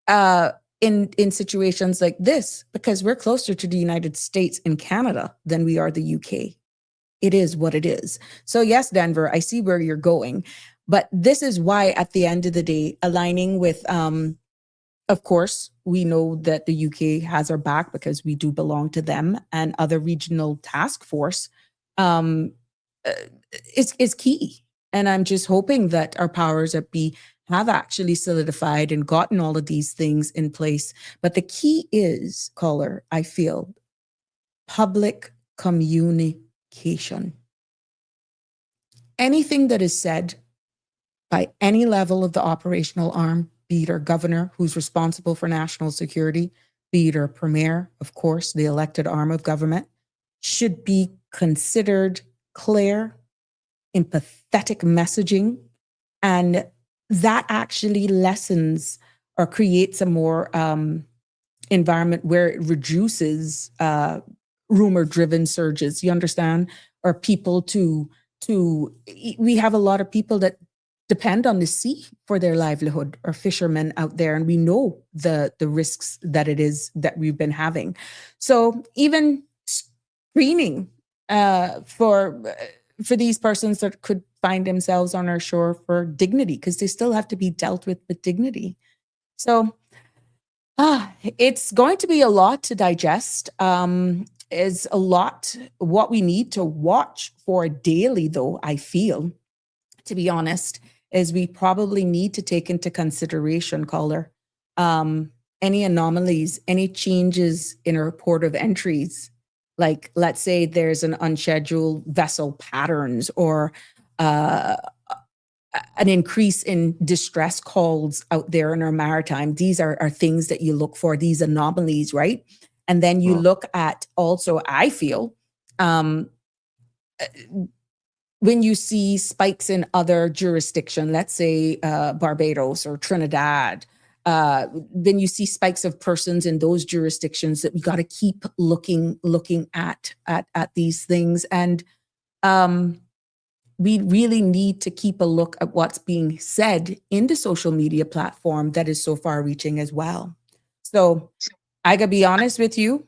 in situations like this, because we're closer to the United States and Canada than we are the UK. It is what it is. So yes, Denver, I see where you're going. But this is why at the end of the day, aligning with, of course, we know that the UK has our back because we do belong to them, and other regional task force is key. And I'm just hoping that our powers that be have actually solidified and gotten all of these things in place. But the key is, caller, I feel, public communication. Anything that is said by any level of the operational arm, be it our governor, who's responsible for national security, be it our premier, of course, the elected arm of government, should be considered clear, empathetic messaging, and that actually lessens or creates a more environment where it reduces rumor-driven surges, you understand? Or people we have a lot of people that depend on the sea for their livelihood, or fishermen out there. And we know the risks that it is that we've been having. So even screening for these persons that could find themselves on our shore for dignity, because they still have to be dealt with dignity. So it's going to be a lot to digest. is a lot. What we need to watch for daily, though, I feel, to be honest, is we probably need to take into consideration, caller, any anomalies, any changes in our port of entries. Like, let's say there's an unscheduled vessel patterns or an increase in distress calls out there in our maritime. These are things that you look for, these anomalies, right? And then you look at also, I feel, when you see spikes in other jurisdiction, let's say Barbados or Trinidad, then you see spikes of persons in those jurisdictions, that we got to keep looking at these things. And we really need to keep a look at what's being said in the social media platform that is so far reaching as well. So I gotta be honest with you,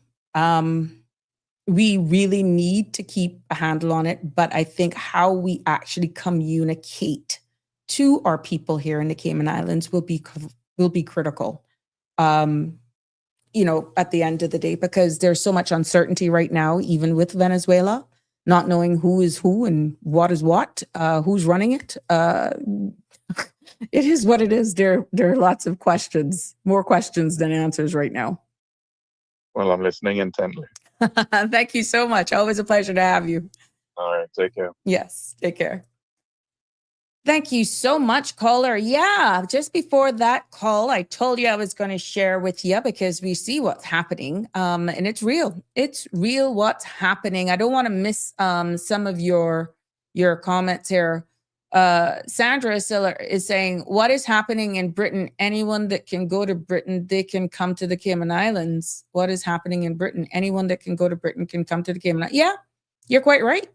we really need to keep a handle on it, but I think how we actually communicate to our people here in the Cayman Islands will be critical, at the end of the day, because there's so much uncertainty right now, even with Venezuela, not knowing who is who and what is what, who's running it. It is what it is. There are lots of questions, more questions than answers right now. Well, I'm listening intently. Thank you so much. Always a pleasure to have you. All right, take care. Yes, take care. Thank you so much, caller. Yeah, just before that call, I told you I was going to share with you, because we see what's happening, and it's real. It's real what's happening. I don't want to miss some of your comments here. Sandra is saying, what is happening in Britain? Anyone that can go to Britain, they can come to the Cayman Islands. What is happening in Britain? Anyone that can go to Britain can come to the Cayman Islands. Yeah, you're quite right.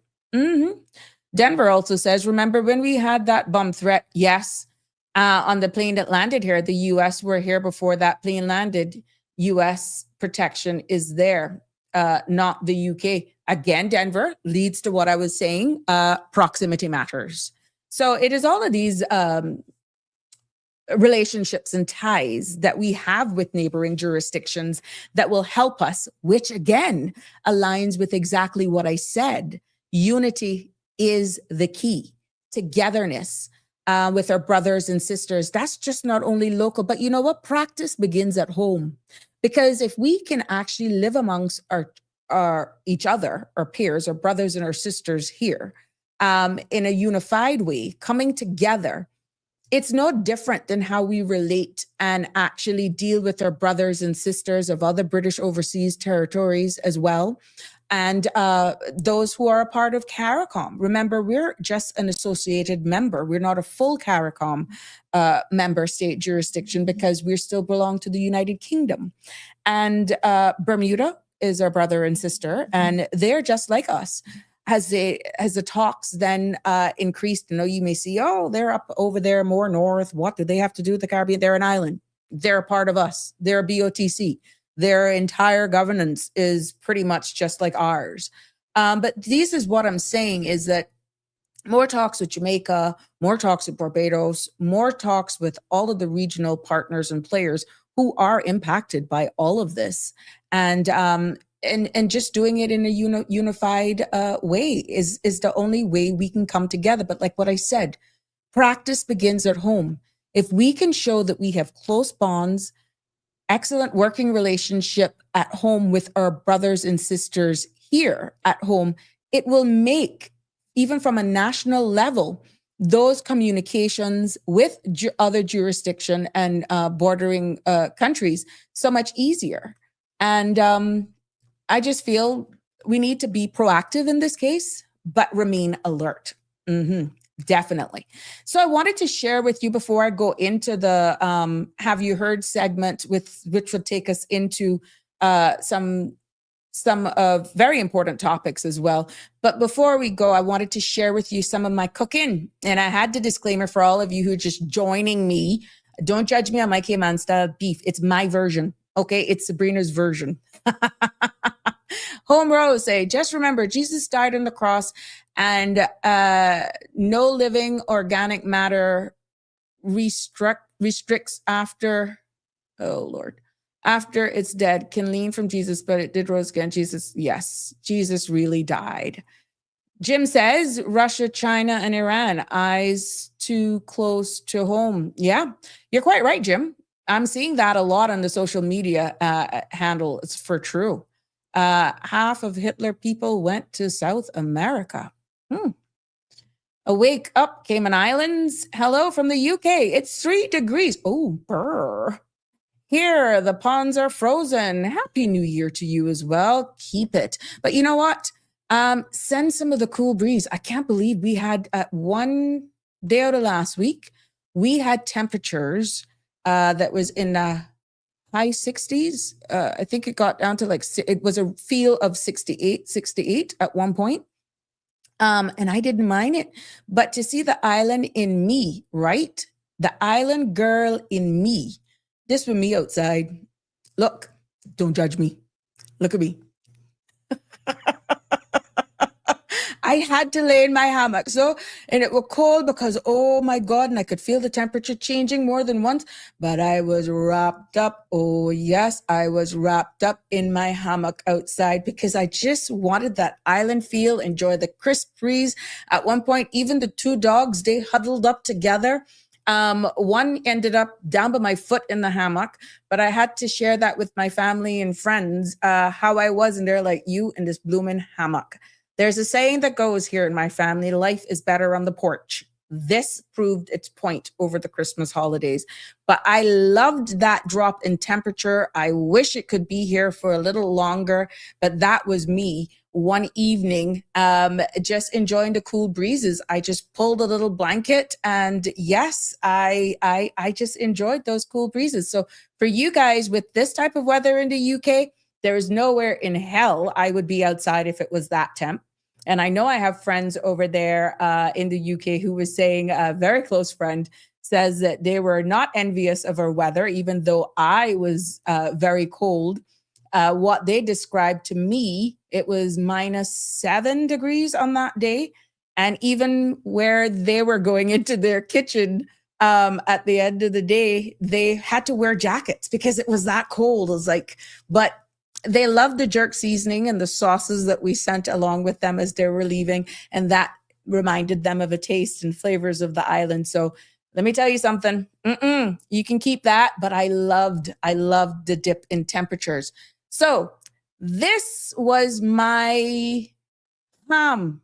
Denver also says, remember when we had that bomb threat? Yes. On the plane that landed here, the U.S. were here before that plane landed. U.S. protection is there, not the U.K. Again, Denver leads to what I was saying, proximity matters. So it is all of these relationships and ties that we have with neighboring jurisdictions that will help us, which again aligns with exactly what I said. Unity is the key. Togetherness with our brothers and sisters. That's just not only local, but you know what? Practice begins at home. Because if we can actually live amongst our each other, our peers, our brothers and our sisters here, in a unified way, coming together, it's no different than how we relate and actually deal with our brothers and sisters of other British overseas territories as well. And those who are a part of CARICOM. Remember, we're just an associated member. We're not a full CARICOM member state jurisdiction, because we still belong to the United Kingdom. And Bermuda is our brother and sister, and they're just like us. As the talks then increased, you may see, oh, they're up over there more north. What do they have to do with the Caribbean? They're an island. They're a part of us. They're a BOTC. Their entire governance is pretty much just like ours. But this is what I'm saying, is that more talks with Jamaica, more talks with Barbados, more talks with all of the regional partners and players who are impacted by all of this. And just doing it in a unified way is the only way we can come together. But like what I said, practice begins at home. If we can show that we have close bonds, excellent working relationship at home with our brothers and sisters here at home, it will make, even from a national level, those communications with other jurisdiction and bordering countries so much easier. And I just feel we need to be proactive in this case, but remain alert. Definitely. So I wanted to share with you before I go into the Have You Heard segment, which would take us into some very important topics as well. But before we go, I wanted to share with you some of my cooking. And I had the disclaimer for all of you who are just joining me. Don't judge me on my Cayman style beef. It's my version. Okay, it's Sabrina's version. Home Rose say, just remember, Jesus died on the cross, and no living organic matter restricts after, oh Lord, after it's dead can lean from Jesus, but it did rose again. Jesus, yes, Jesus really died. Jim says Russia, China, and Iran, eyes too close to home. Yeah, you're quite right, Jim. I'm seeing that a lot on the social media handle. It's for true. Half of Hitler people went to South America. Awake up, Cayman Islands. Hello from the UK. It's 3 degrees. Oh, brr. Here, the ponds are frozen. Happy New Year to you as well. Keep it. But you know what? Send some of the cool breeze. I can't believe we had one day out of last week, we had temperatures that was in the high 60s. I think it got down to like, it was a feel of 68 at one point. And I didn't mind it. But to see the island in me, right? The island girl in me. This was me outside. Look, don't judge me. Look at me. I had to lay in my hammock. And it was cold because, oh my God, and I could feel the temperature changing more than once, but I was wrapped up. Oh yes, I was wrapped up in my hammock outside because I just wanted that island feel, enjoy the crisp breeze. At one point, even the 2 dogs, they huddled up together. One ended up down by my foot in the hammock, but I had to share that with my family and friends, how I was. And they're like, you in this blooming hammock. There's a saying that goes here in my family, life is better on the porch. This proved its point over the Christmas holidays, but I loved that drop in temperature. I wish it could be here for a little longer, but that was me one evening, just enjoying the cool breezes. I just pulled a little blanket and yes, I just enjoyed those cool breezes. So for you guys with this type of weather in the UK, there is nowhere in hell I would be outside if it was that temp. And I know I have friends over there in the UK who was saying, a very close friend says that they were not envious of our weather, even though I was very cold. What they described to me, it was -7 degrees on that day. And even where they were going into their kitchen at the end of the day, they had to wear jackets because it was that cold. It was like, but they loved the jerk seasoning and the sauces that we sent along with them as they were leaving. And that reminded them of a taste and flavors of the island. So let me tell you something. You can keep that. But I loved the dip in temperatures. So this was my ham.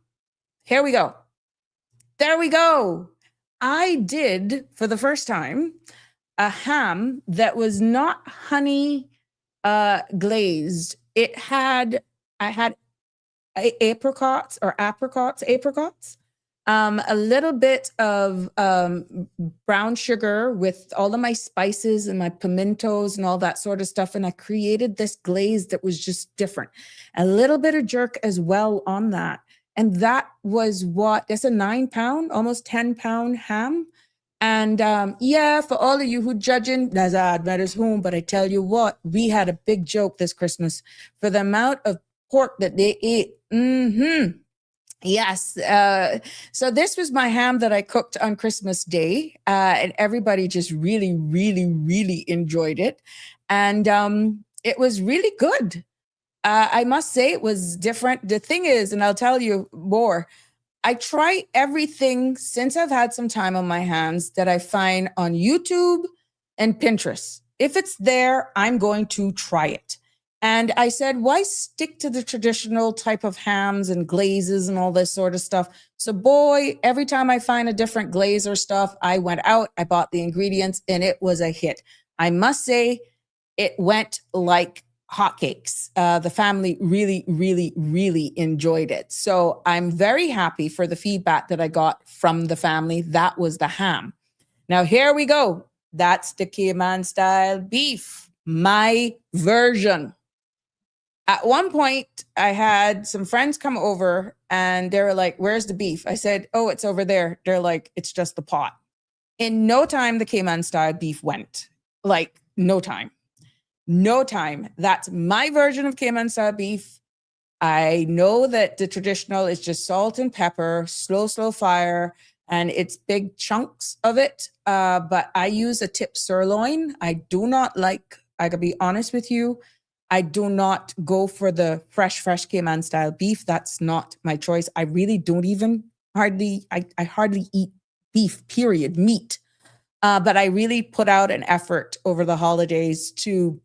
Here we go. There we go. I did, for the first time, a ham that was not honey glazed. I had apricots, a little bit of brown sugar with all of my spices and my pimentos and all that sort of stuff. And I created this glaze that was just different. A little bit of jerk as well on that. And that was that's a 9-pound, almost 10-pound ham. And yeah, for all of you who judging, that's matters whom, but I tell you what, we had a big joke this Christmas for the amount of pork that they ate. Yes. So this was my ham that I cooked on Christmas Day, and everybody just really, really, really enjoyed it. And it was really good. I must say it was different. The thing is, and I'll tell you more, I try everything since I've had some time on my hands that I find on YouTube and Pinterest. If it's there, I'm going to try it. And I said, why stick to the traditional type of hams and glazes and all this sort of stuff? So boy, every time I find a different glaze or stuff, I went out, I bought the ingredients, and it was a hit. I must say it went like hotcakes. The family really, really, really enjoyed it. So I'm very happy for the feedback that I got from the family. That was the ham. Now here we go. That's the Cayman style beef, my version. At one point, I had some friends come over and they were like, where's the beef? I said, oh, it's over there. They're like, it's just the pot. In no time, the Cayman style beef went. Like, no time. No time. That's my version of Cayman style beef. I know that the traditional is just salt and pepper, slow fire, and it's big chunks of it. But I use a tip sirloin. I do not like I gotta be honest with you. I do not go for the fresh Cayman style beef. That's not my choice. I really don't even I hardly eat beef, period, meat. But I really put out an effort over the holidays to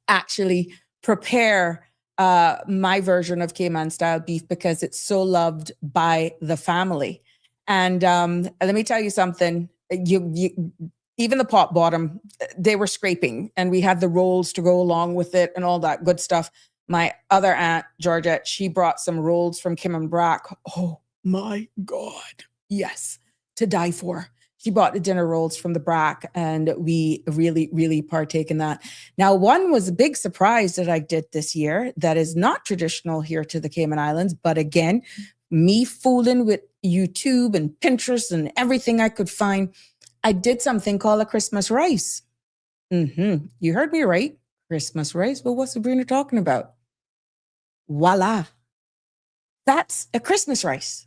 actually prepare my version of Cayman style beef because it's so loved by the family. And let me tell you something. You even the pot bottom, they were scraping, and we had the rolls to go along with it and all that good stuff. My other aunt, Georgette, she brought some rolls from Kim and Brack. Oh my God. Yes, to die for. She bought the dinner rolls from the Brack, and we really, really partake in that. Now, one was a big surprise that I did this year that is not traditional here to the Cayman Islands, but again, me fooling with YouTube and Pinterest and everything I could find, I did something called a Christmas rice. You heard me right. Christmas rice. Well, what's Sabrina talking about? Voila. That's a Christmas rice.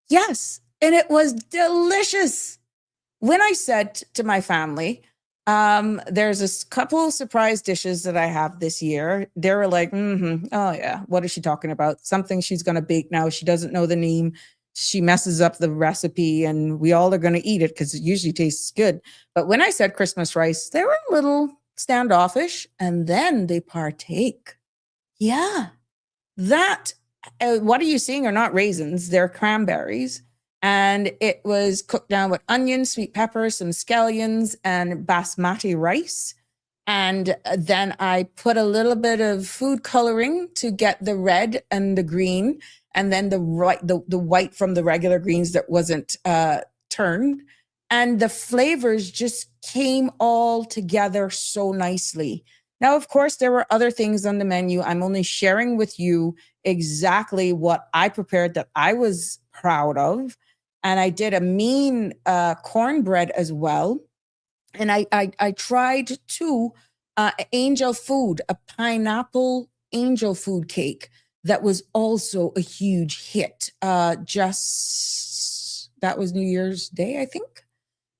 Yes. And it was delicious. When I said to my family, there's a couple surprise dishes that I have this year, they were like, oh yeah, what is she talking about? Something she's going to bake now. She doesn't know the name. She messes up the recipe, and we all are going to eat it because it usually tastes good. But when I said Christmas rice, they were a little standoffish, and then they partake. Yeah, that, what are you seeing are not raisins, they're cranberries. And it was cooked down with onions, sweet pepper, some scallions, and basmati rice. And then I put a little bit of food coloring to get the red and the green, and then the white from the regular greens that wasn't turned. And the flavors just came all together so nicely. Now, of course, there were other things on the menu. I'm only sharing with you exactly what I prepared that I was proud of. And I did a mean cornbread as well. And I tried too, angel food, a pineapple angel food cake that was also a huge hit. That was New Year's Day, I think.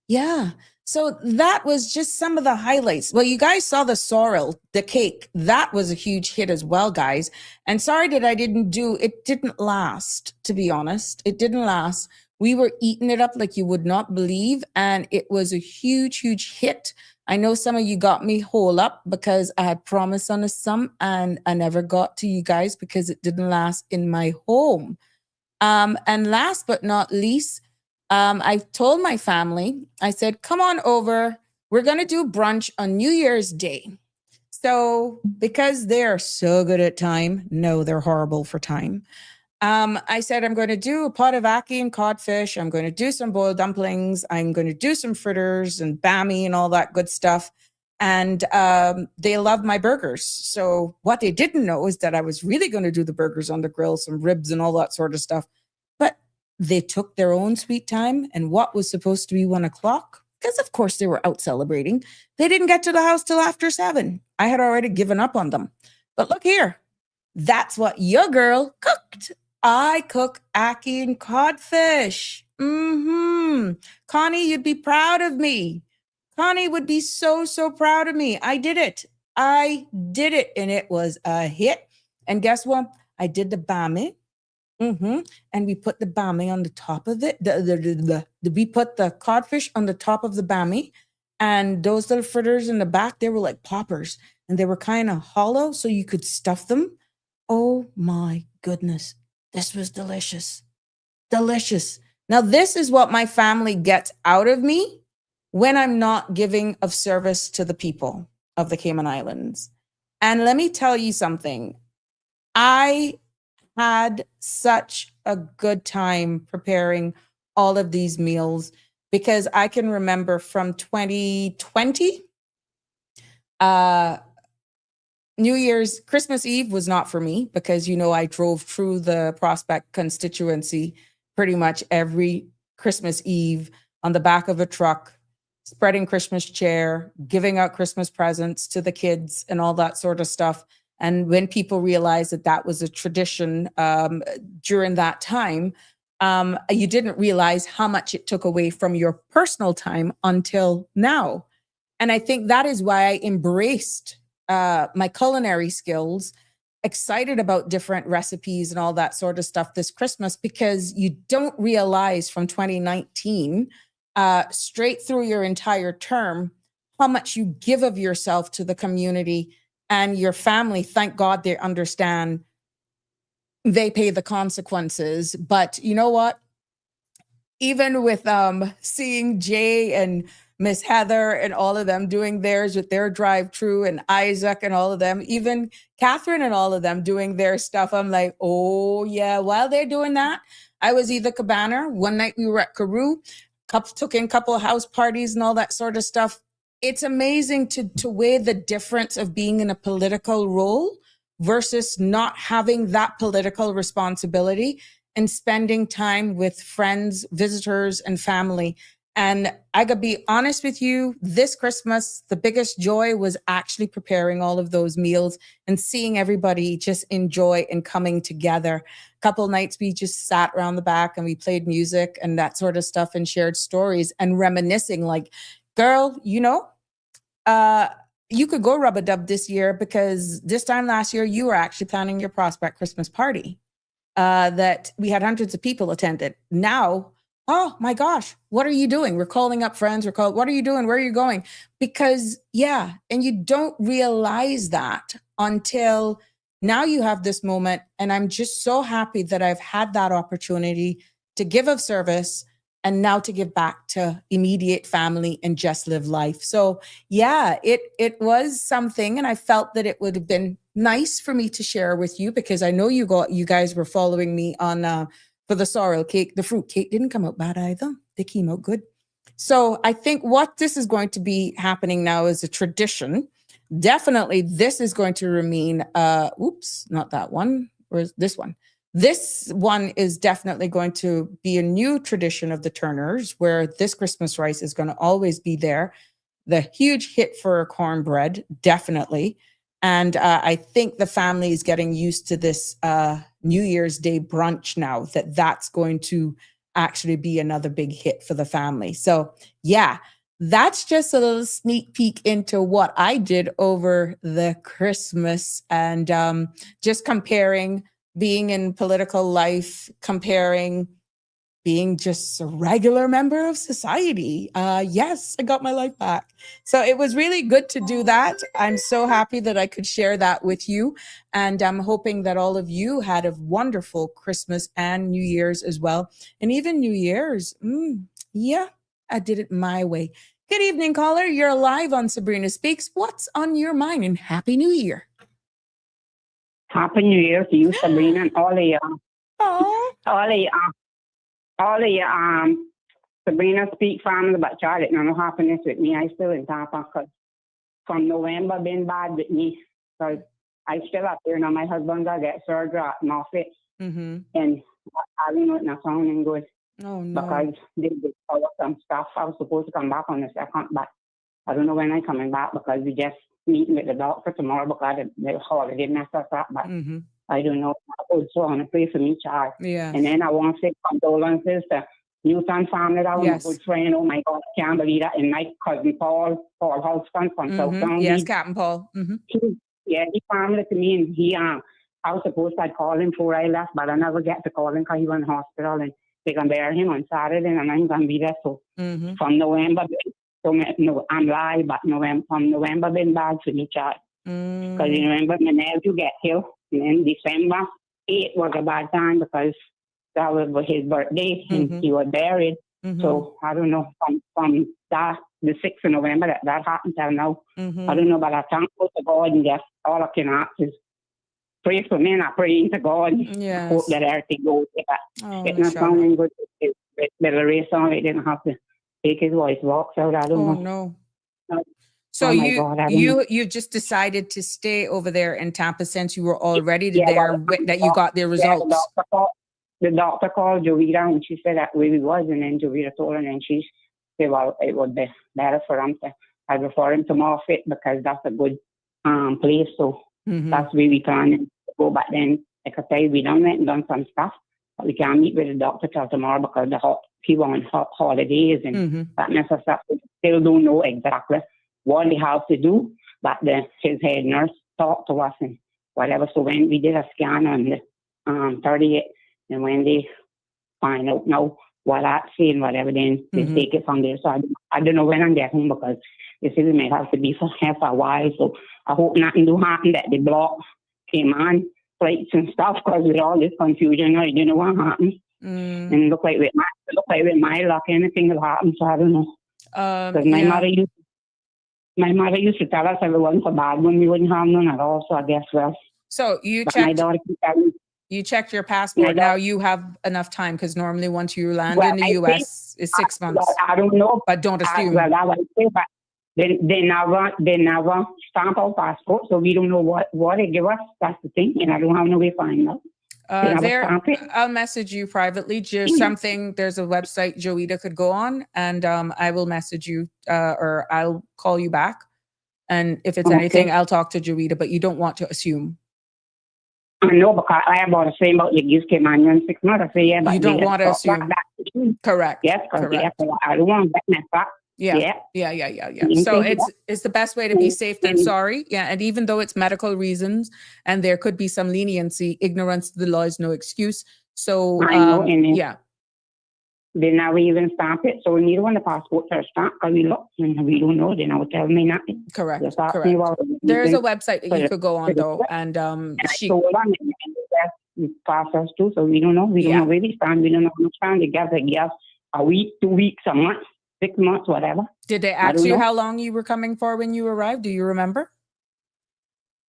Yeah. So that was just some of the highlights. Well, you guys saw the sorrel, the cake. That was a huge hit as well, guys. And sorry that I didn't do, it didn't last, to be honest. It didn't last. We were eating it up like you would not believe. And it was a huge, huge hit. I know some of you got me whole up because I had promised on some, and I never got to you guys because it didn't last in my home. And last but not least, I told my family, I said, come on over. We're going to do brunch on New Year's Day. So because they're so good at time, no, they're horrible for time. I said, I'm going to do a pot of ackee and codfish. I'm going to do some boiled dumplings. I'm going to do some fritters and bammy and all that good stuff. And they love my burgers. So what they didn't know is that I was really going to do the burgers on the grill, some ribs and all that sort of stuff. But they took their own sweet time. And what was supposed to be 1 o'clock, because of course they were out celebrating, they didn't get to the house till after 7. I had already given up on them. But look here, that's what your girl cooked. I cook ackee and codfish. Connie, you'd be proud of me. Connie would be so, so proud of me. I did it. And it was a hit. And guess what? I did the bami. And we put the bami on the top of it. We put the codfish on the top of the bami. And those little fritters in the back, they were like poppers. And they were kind of hollow, so you could stuff them. Oh my goodness. This was delicious. Delicious. Now, this is what my family gets out of me when I'm not giving of service to the people of the Cayman Islands. And let me tell you something. I had such a good time preparing all of these meals because I can remember from 2020, New Year's, Christmas Eve was not for me because, I drove through the Prospect constituency pretty much every Christmas Eve on the back of a truck, spreading Christmas cheer, giving out Christmas presents to the kids and all that sort of stuff. And when people realized that that was a tradition during that time, you didn't realize how much it took away from your personal time until now. And I think that is why I embraced my culinary skills, excited about different recipes and all that sort of stuff this Christmas, because you don't realize from 2019 straight through your entire term how much you give of yourself to the community and your family. Thank God they understand, they pay the consequences. But you know what? Even with seeing Jay and Miss Heather and all of them doing theirs with their drive-through, and Isaac and all of them, even Catherine and all of them doing their stuff, I'm like, oh yeah, while they're doing that, I was either Cabana. One night we were at Carew, took in a couple of house parties and all that sort of stuff. It's amazing to weigh the difference of being in a political role versus not having that political responsibility and spending time with friends, visitors, and family. And I gotta be honest with you, this Christmas, the biggest joy was actually preparing all of those meals and seeing everybody just enjoy and coming together. A couple nights we just sat around the back and we played music and that sort of stuff and shared stories and reminiscing like, girl, you know, you could go rub-a-dub this year because this time last year, you were actually planning your Prospect Christmas party that we had hundreds of people attended. Now, oh my gosh, what are you doing? We're calling up friends. What are you doing? Where are you going? Because yeah, and you don't realize that until now you have this moment. And I'm just so happy that I've had that opportunity to give of service and now to give back to immediate family and just live life. So yeah, it was something, and I felt that it would have been nice for me to share with you because I know you guys were following me on for the sorrel cake. The fruit cake didn't come out bad either. They came out good. So I think what this is going to be happening now is a tradition. Definitely this is going to remain, oops, not that one. Where's this one? This one is definitely going to be a new tradition of the Turners, where this Christmas rice is going to always be there. The huge hit for cornbread, definitely. And I think the family is getting used to this New Year's Day brunch now, that's going to actually be another big hit for the family. So yeah, that's just a little sneak peek into what I did over the Christmas, and just comparing being in political life, comparing being just a regular member of society. Yes, I got my life back. So it was really good to do that. I'm so happy that I could share that with you. And I'm hoping that all of you had a wonderful Christmas and New Year's as well. And even New Year's, yeah, I did it my way. Good evening, caller. You're live on Sabrina Speaks. What's on your mind? And Happy New Year. Happy New Year to you, Sabrina, and all of you. All of you, Sabrina Speak family, but Charlotte, no happiness with me. I still in Tampa because from November been bad with me because I still up there now. My husband got get surgery at Moffitt, and I don't know it's not sounding good. Oh no! Because they discovered some stuff. I was supposed to come back on the 2nd, but I don't know when I'm coming back because we just meeting with the doctor tomorrow because the holiday messed us up. But I don't know. I also want to pray for me, child. Yeah. And then I want to say condolences to Newton family. That was a good friend. Oh my God, I can't believe that. And my cousin Paul Houston from South County. Yes, Captain Paul. He family to me, and he I was supposed to call him before I left, but I never get to call him because he was in hospital, and they can bury him on Saturday, and I'm gonna be there. So from November. So no, I'm live, but from November been bad for me, child. Because you remember my nephew get killed, and then December 8 was a bad time because that was his birthday, and he was buried. So I don't know from that the 6th of November that happened till now. I don't know, but I thank God, and just all I can ask is pray for me, and I pray to God. Yes. Hope that everything goes. It's not sounding good. It's better race on it. Didn't have to take his voice walks out. I don't know. No. So you just decided to stay over there in Tampa since you were already there that you got the results. The doctor called Jovita, and she said that where he was, and then Jovita told her, and she said, well, it would be better for him to I refer him to Moffitt because that's a good place. So that's where we planning to go. But then, like I say, we done went and done some stuff. But we can't meet with the doctor till tomorrow because people on holidays and that mess us up. We still don't know exactly what they have to do, but his head nurse talked to us and whatever. So when we did a scan on the 30th, and when they find out now what that's saying, whatever, then they take it from there. So I don't know when I'm getting home because they say we may have to be for a while. So I hope nothing do happen that they block Cayman flights and stuff because with all this confusion, I don't know what happened. And look like with my luck, anything will happen. So I don't know. Because my mother used to tell us if it wasn't so bad when we wouldn't have none at all. So I guess So you but checked. my daughter keeps telling me, You checked your passport. Now you have enough time because normally once you land in the I U.S., it's 6 months. I don't know. But don't assume. I would say, but they never stamp our passport, so we don't know what they give us. That's the thing, and I don't have no way to find out. I'll message you privately. Just something. There's a website Joita could go on, and I will message you or I'll call you back. And if it's anything, I'll talk to Joita. But you don't want to assume. I know because I have all the same about the gift came on in 6 months. I say yeah, but you don't want to assume. Correct. Yes, correct. I don't want to mess up. Yeah. So it's the best way to be safe than sorry. Yeah. And even though it's medical reasons and there could be some leniency, ignorance to the law is no excuse. So I know, they never even stamp it. So we need one the passport to stamp because we look and we don't know. They never tell me nothing. Correct. There's a website that you could go on though. And she told them process too. So we don't know. We don't know where we stand. We don't know how much time they give. They give a week, 2 weeks, a month, 6 months, whatever. Did they ask you how long you were coming for when you arrived? Do you remember?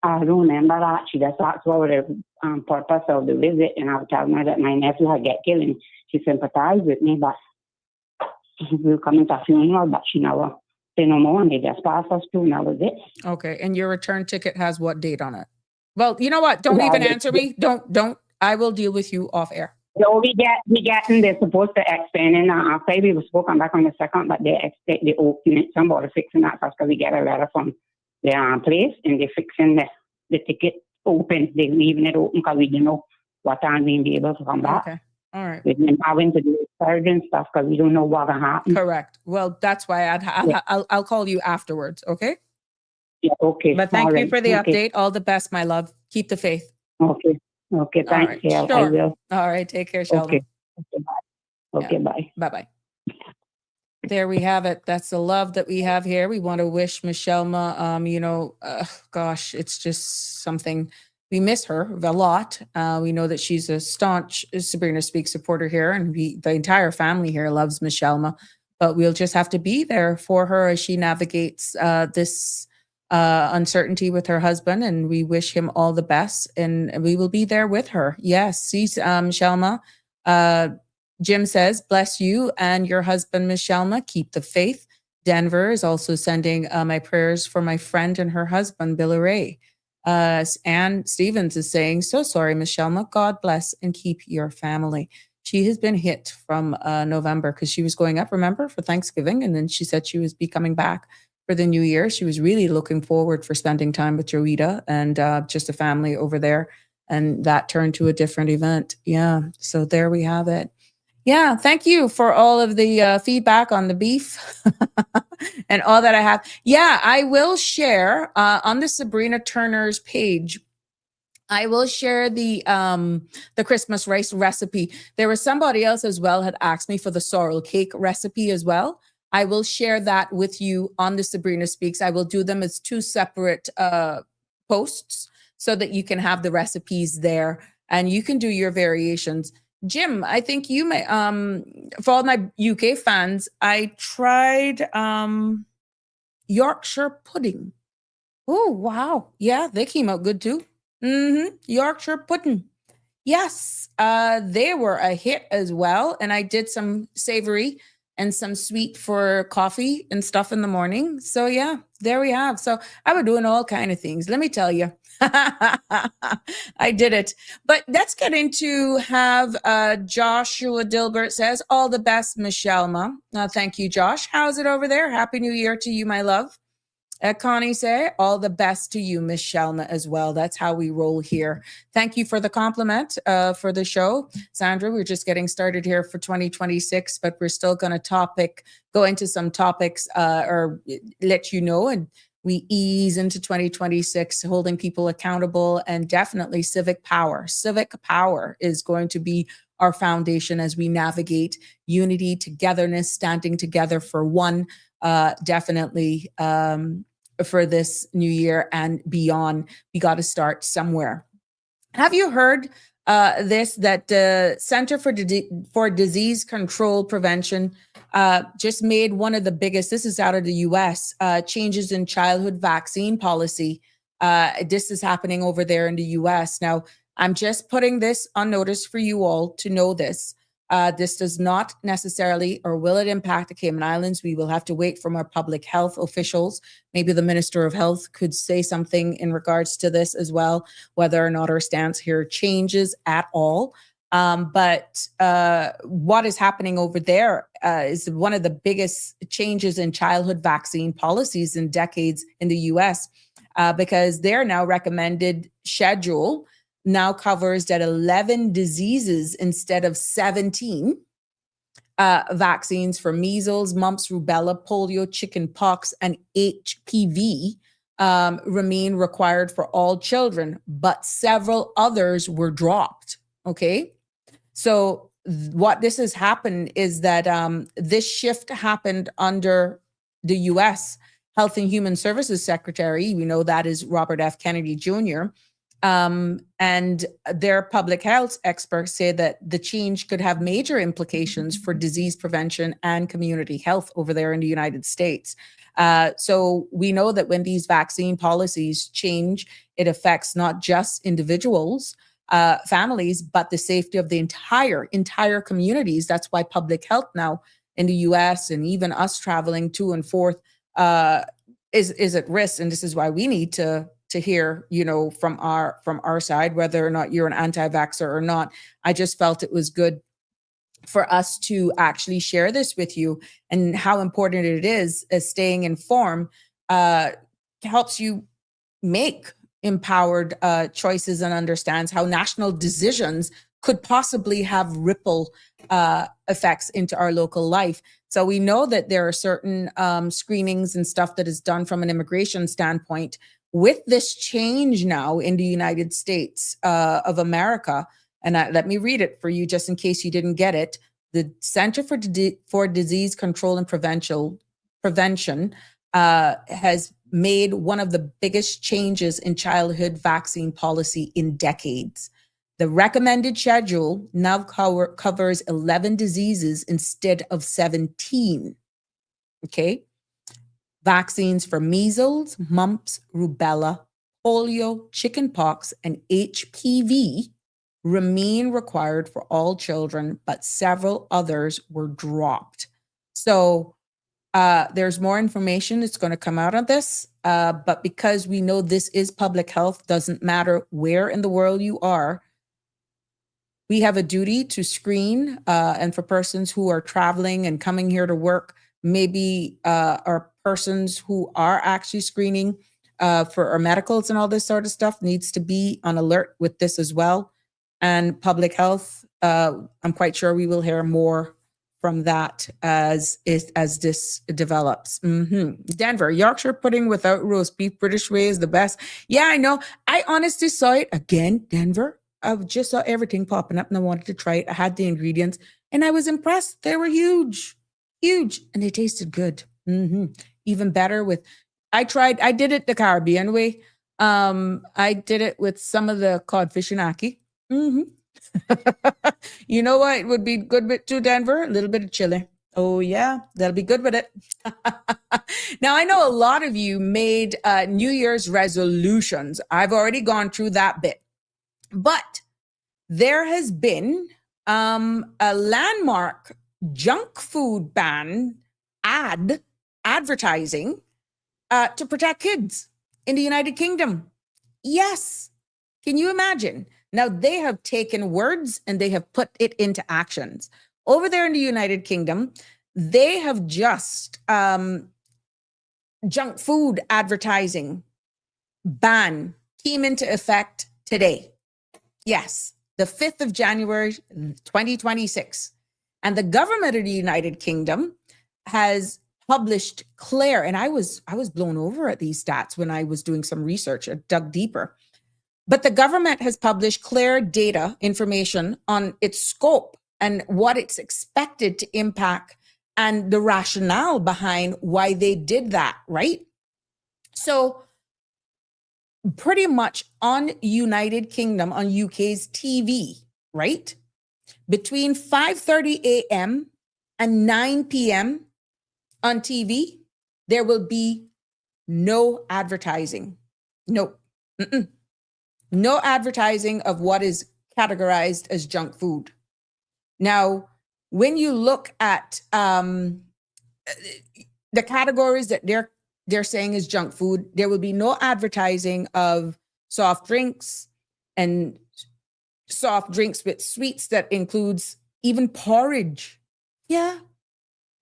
I don't remember actually. That's what the purpose of the visit. And I was telling her that my nephew had get killed and she sympathized with me, but we were coming to a funeral, but she never said no more and they just passed us through and that was it. Okay. And your return ticket has what date on it? Well, you know what? Don't even answer me. Don't. I will deal with you off air. So we getting they're supposed to extend and after we were supposed to come back on the second, but they open it, somebody fixing that first because we get a letter from the place and they're fixing the ticket open. They're leaving it open because we didn't know what time we'd be able to come back. Okay. All right. We've been having to do surgery and stuff because we don't know what will happen. Correct. Well, that's why I'll call you afterwards. Okay. Yeah. Okay. But thank you for the update. All the best, my love. Keep the faith. Okay. Okay. Thanks. Right. Yeah, sure. I will. All right. Take care, Sheldon. Okay. Bye. Okay. Bye. Bye-bye. There we have it. That's the love that we have here. We want to wish Michelma, gosh, it's just something. We miss her a lot. We know that she's a staunch Sabrina Speaks supporter here, and the entire family here loves Michelma. But we'll just have to be there for her as she navigates this uncertainty with her husband, and we wish him all the best. And we will be there with her. Yes, Michelma. Jim says, bless you and your husband, Michelma. Keep the faith. Denver is also sending my prayers for my friend and her husband, Billy Ray. Anne Stevens is saying, so sorry, Michelma. God bless and keep your family. She has been hit from November because she was going up, remember, for Thanksgiving. And then she said she was coming back for the new year. She was really looking forward for spending time with Joita and just a family over there. And that turned to a different event. Yeah. So there we have it. Yeah, thank you for all of the feedback on the beef and all that I have. Yeah, I will share on the Sabrina Turner's page. I will share the Christmas rice recipe. There was somebody else as well had asked me for the sorrel cake recipe as well. I will share that with you on the Sabrina Speaks. I will do them as 2 separate posts so that you can have the recipes there and you can do your variations. Jim, I think you may, for all my UK fans, I tried Yorkshire pudding. Oh, wow. Yeah, they came out good too. Yorkshire pudding. Yes, they were a hit as well. And I did some savory and some sweet for coffee and stuff in the morning. So yeah, there we have. So I was doing all kind of things. Let me tell you. I did it. But let's get into have Joshua Dilbert says, all the best, Michelma. Thank you, Josh. How's it over there? Happy New Year to you, my love. Connie say, all the best to you, Miss Shelma, as well. That's how we roll here. Thank you for the compliment for the show. Sandra, we're just getting started here for 2026, but we're still going to go into some topics or let you know, and we ease into 2026, holding people accountable, and definitely civic power. Civic power is going to be our foundation as we navigate unity, togetherness, standing together for one, definitely for this new year and beyond. We got to start somewhere. Have you heard this, that the Center for Disease Control Prevention just made one of the biggest, this is out of the US, changes in childhood vaccine policy. This is happening over there in the US. Now, I'm just putting this on notice for you all to know this. This does not necessarily, or will it impact the Cayman Islands? We will have to wait from our public health officials. Maybe the Minister of Health could say something in regards to this as well, whether or not our stance here changes at all. But what is happening over there is one of the biggest changes in childhood vaccine policies in decades in the US, because their now recommended schedule now covers that 11 diseases instead of 17 vaccines for measles, mumps, rubella, polio, chickenpox, and HPV remain required for all children, but several others were dropped. Okay. So what this has happened is that this shift happened under the U.S. Health and Human Services Secretary. We know that is Robert F. Kennedy Jr., and their public health experts say that the change could have major implications for disease prevention and community health over there in the United States. So we know that when these vaccine policies change, it affects not just individuals, families, but the safety of the entire communities. That's why public health now in the US and even us traveling to and forth is at risk. And this is why we need to hear, from our side, whether or not you're an anti-vaxxer or not. I just felt it was good for us to actually share this with you, and how important it is as staying informed helps you make empowered choices and understands how national decisions could possibly have ripple effects into our local life. So we know that there are certain screenings and stuff that is done from an immigration standpoint. With this change now in the United States of America, and let me read it for you just in case you didn't get it. The Center for Disease Control and Prevention has made one of the biggest changes in childhood vaccine policy in decades. The recommended schedule now covers 11 diseases instead of 17. Okay. Vaccines for measles, mumps, rubella, polio, chickenpox, and HPV remain required for all children, but several others were dropped. So there's more information that's going to come out on this, but because we know this is public health, doesn't matter where in the world you are, we have a duty to screen, and for persons who are traveling and coming here to work, maybe are persons who are actually screening for our medicals and all this sort of stuff needs to be on alert with this as well. And public health, I'm quite sure we will hear more from that as this develops. Denver, Yorkshire pudding without roast beef, British way is the best. Yeah, I know. I honestly saw it again, Denver. I just saw everything popping up and I wanted to try it. I had the ingredients and I was impressed. They were huge, and they tasted good. Even better with, I did it the Caribbean way. I did it with some of the codfish and ackee. You know what would be good with too, Denver? A little bit of chili. Oh yeah, that'll be good with it. Now, I know a lot of you made New Year's resolutions. I've already gone through that bit. But there has been a landmark junk food ban advertising to protect kids in the United Kingdom. Yes. Can you imagine? Now, they have taken words and they have put it into actions. Over there in the United Kingdom, they have just junk food advertising ban came into effect today. Yes, the 5th of January, 2026. And the government of the United Kingdom has published clear, and I was blown over at these stats when I was doing some research, I dug deeper. But the government has published clear data information on its scope and what it's expected to impact and the rationale behind why they did that, right? So pretty much on United Kingdom, on UK's TV, right? Between 5:30 a.m. and 9 p.m. on TV, there will be no advertising. No. No advertising of what is categorized as junk food. Now, when you look at the categories that they're saying is junk food, there will be no advertising of soft drinks and soft drinks with sweets that includes even porridge. Yeah,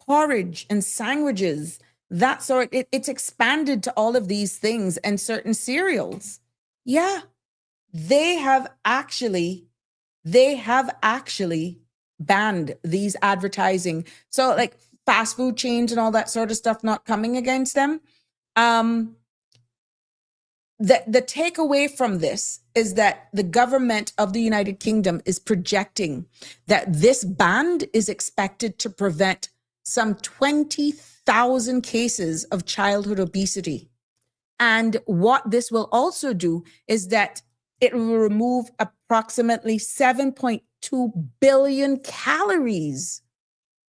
porridge and sandwiches, that sort. It's expanded to all of these things and certain cereals. Yeah, they have actually banned these advertising. So like fast food chains and all that sort of stuff not coming against them. The takeaway from this is that the government of the United Kingdom is projecting that this ban is expected to prevent some 20,000 cases of childhood obesity. And what this will also do is that it will remove approximately 7.2 billion calories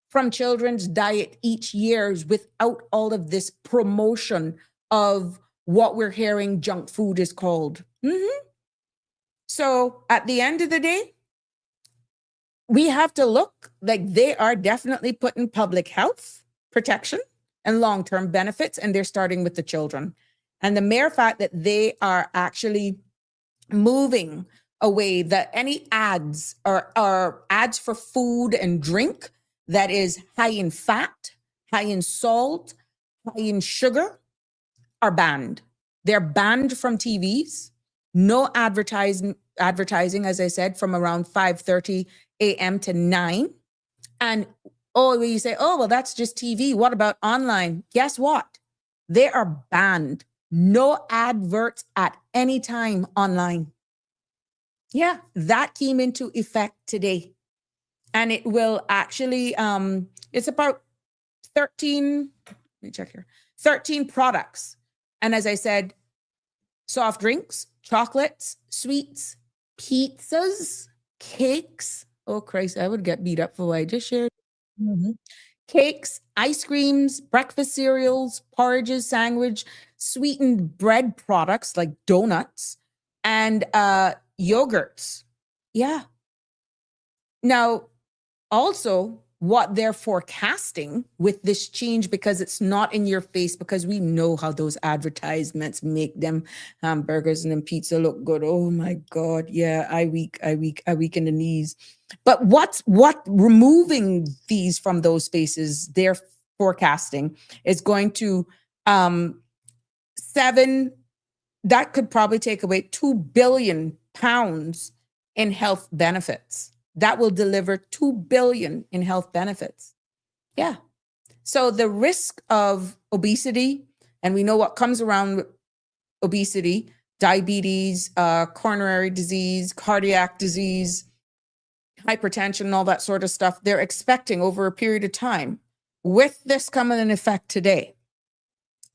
from children's diet each year without all of this promotion of what we're hearing junk food is called. So at the end of the day, we have to look like they are definitely putting public health protection and long-term benefits, and they're starting with the children. And the mere fact that they are actually moving away, that any ads are ads for food and drink that is high in fat, high in salt, high in sugar, are banned. They're banned from TVs. No advertising, as I said, from around 5:30 a.m. to 9. And you say, oh, well, that's just TV. What about online? Guess what? They are banned. No adverts at any time online. Yeah, that came into effect today. And it will actually, it's about 13, let me check here, 13 products. And as I said, soft drinks, chocolates, sweets, pizzas, cakes. Oh, Christ, I would get beat up for what I just shared. Cakes, ice creams, breakfast cereals, porridges, sandwich, sweetened bread products like donuts, and yogurts. Yeah. Now, also, what they're forecasting with this change, because it's not in your face, because we know how those advertisements make them hamburgers and then pizza look good. Oh my God. Yeah, I weak in the knees. But what removing these from those spaces, they're forecasting is going to that could probably take away 2 billion pounds in health benefits. That will deliver 2 billion in health benefits. Yeah. So the risk of obesity, and we know what comes around with obesity, diabetes, coronary disease, cardiac disease, hypertension, and all that sort of stuff, they're expecting over a period of time, with this coming in effect today,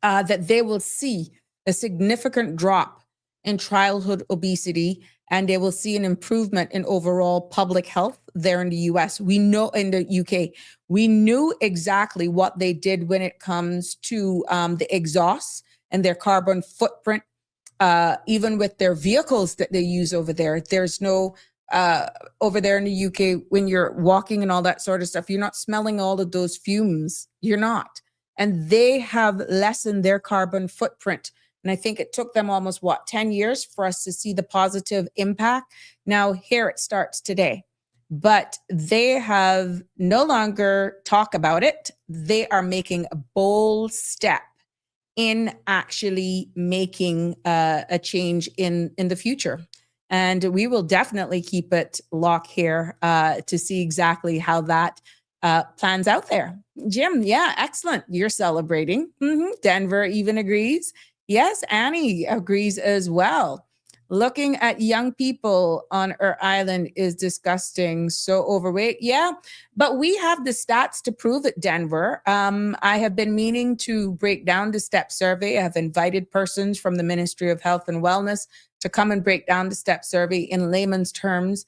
that they will see a significant drop in childhood obesity, and they will see an improvement in overall public health there in the US. We know in the UK, we knew exactly what they did when it comes to the exhausts and their carbon footprint, even with their vehicles that they use over there. There's no, over there in the UK, when you're walking and all that sort of stuff, you're not smelling all of those fumes. You're not. And they have lessened their carbon footprint. And I think it took them almost, 10 years for us to see the positive impact. Now, here it starts today. But they have no longer talk about it. They are making a bold step in actually making a change in the future. And we will definitely keep it locked here to see exactly how that plans out there. Jim, yeah, excellent. You're celebrating. Denver even agrees. Yes, Annie agrees as well. Looking at young people on our island is disgusting. So overweight. Yeah, but we have the stats to prove it, Denver. I have been meaning to break down the STEP survey. I have invited persons from the Ministry of Health and Wellness to come and break down the STEP survey in layman's terms,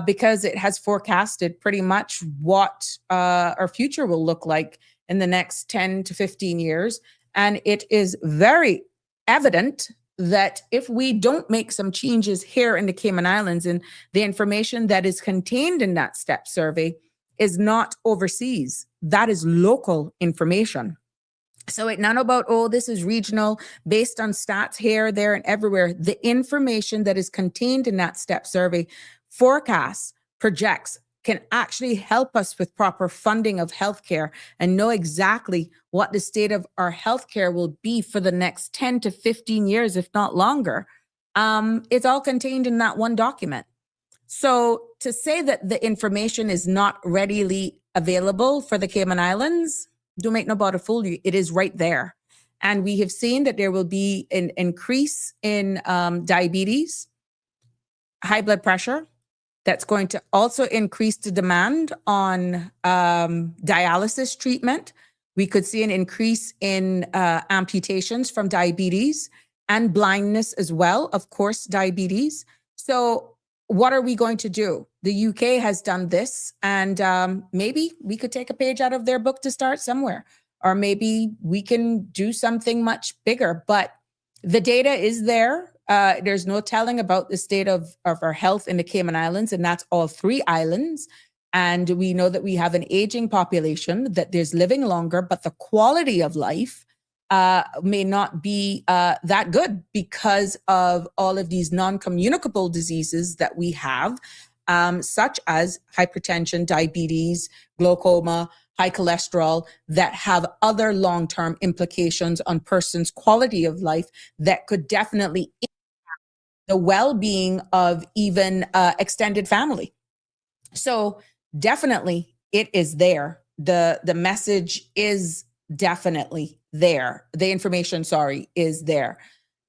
because it has forecasted pretty much what our future will look like in the next 10 to 15 years. And it is very evident that if we don't make some changes here in the Cayman Islands, and the information that is contained in that STEP survey is not overseas, that is local information. So it's not about, oh, this is regional based on stats here, there, and everywhere. The information that is contained in that STEP survey forecasts, projects, can actually help us with proper funding of healthcare and know exactly what the state of our healthcare will be for the next 10 to 15 years, if not longer. It's all contained in that one document. So to say that the information is not readily available for the Cayman Islands, don't make nobody fool you. It is right there. And we have seen that there will be an increase in diabetes, high blood pressure. That's going to also increase the demand on dialysis treatment. We could see an increase in amputations from diabetes and blindness as well, of course, diabetes. So what are we going to do? The UK has done this, and maybe we could take a page out of their book to start somewhere, or maybe we can do something much bigger. But the data is there. There's no telling about the state of our health in the Cayman Islands, and that's all 3 islands. And we know that we have an aging population, that there's living longer, but the quality of life may not be that good because of all of these non-communicable diseases that we have, such as hypertension, diabetes, glaucoma, high cholesterol, that have other long-term implications on person's quality of life that could definitely impact the well-being of even extended family. So definitely it is there. The message is definitely there. The information, is there.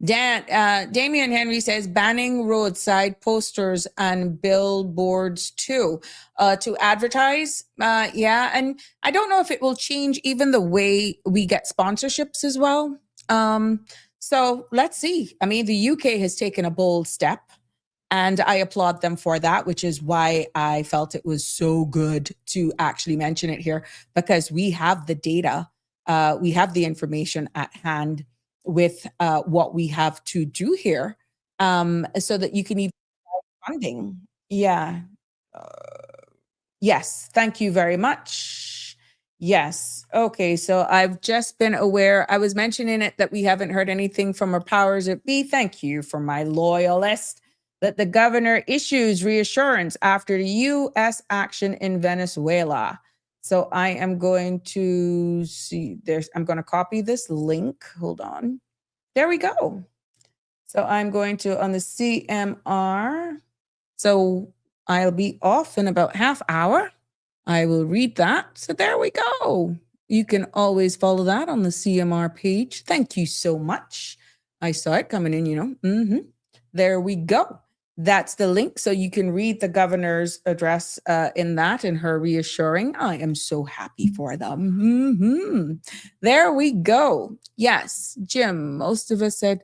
Damian Henry says banning roadside posters and billboards too, to advertise. Yeah. And I don't know if it will change even the way we get sponsorships as well. So let's see. I mean, the UK has taken a bold step, and I applaud them for that, which is why I felt it was so good to actually mention it here, because we have the data, we have the information at hand with what we have to do here, so that you can even funding. Yeah. Yes. Thank you very much. Yes. Okay. So I've just been aware. I was mentioning it that we haven't heard anything from our powers that be. Thank you for my loyalist. That the governor issues reassurance after the U.S. action in Venezuela. So I am going to see I'm going to copy this link. Hold on. There we go. So I'm going to on the CMR. So I'll be off in about half hour. I will read that. So there we go. You can always follow that on the CMR page. Thank you so much. I saw it coming in, There we go. That's the link. So you can read the governor's address in that, and her reassuring. I am so happy for them. There we go. Yes, Jim, most of us said,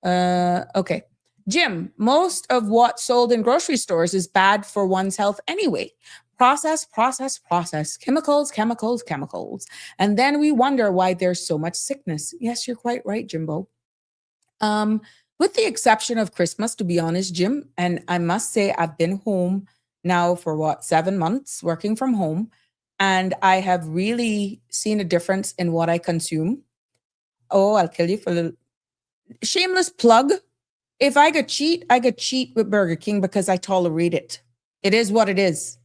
okay. Jim, most of what's sold in grocery stores is bad for one's health anyway. Process, chemicals. And then we wonder why there's so much sickness. Yes, you're quite right, Jimbo. With the exception of Christmas, to be honest, Jim, and I must say I've been home now for 7 months working from home, and I have really seen a difference in what I consume. Oh, I'll kill you for a little shameless plug. If I could cheat, I could cheat with Burger King because I tolerate it. It is what it is.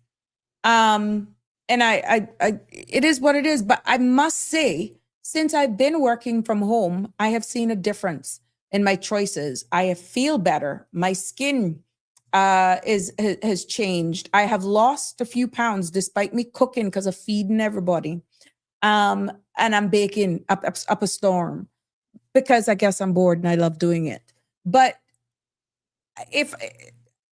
And I it is what it is. But I must say, since I've been working from home, I have seen a difference in my choices. I feel better. My skin has changed. I have lost a few pounds despite me cooking because of feeding everybody. And I'm baking up a storm because I guess I'm bored and I love doing it. But if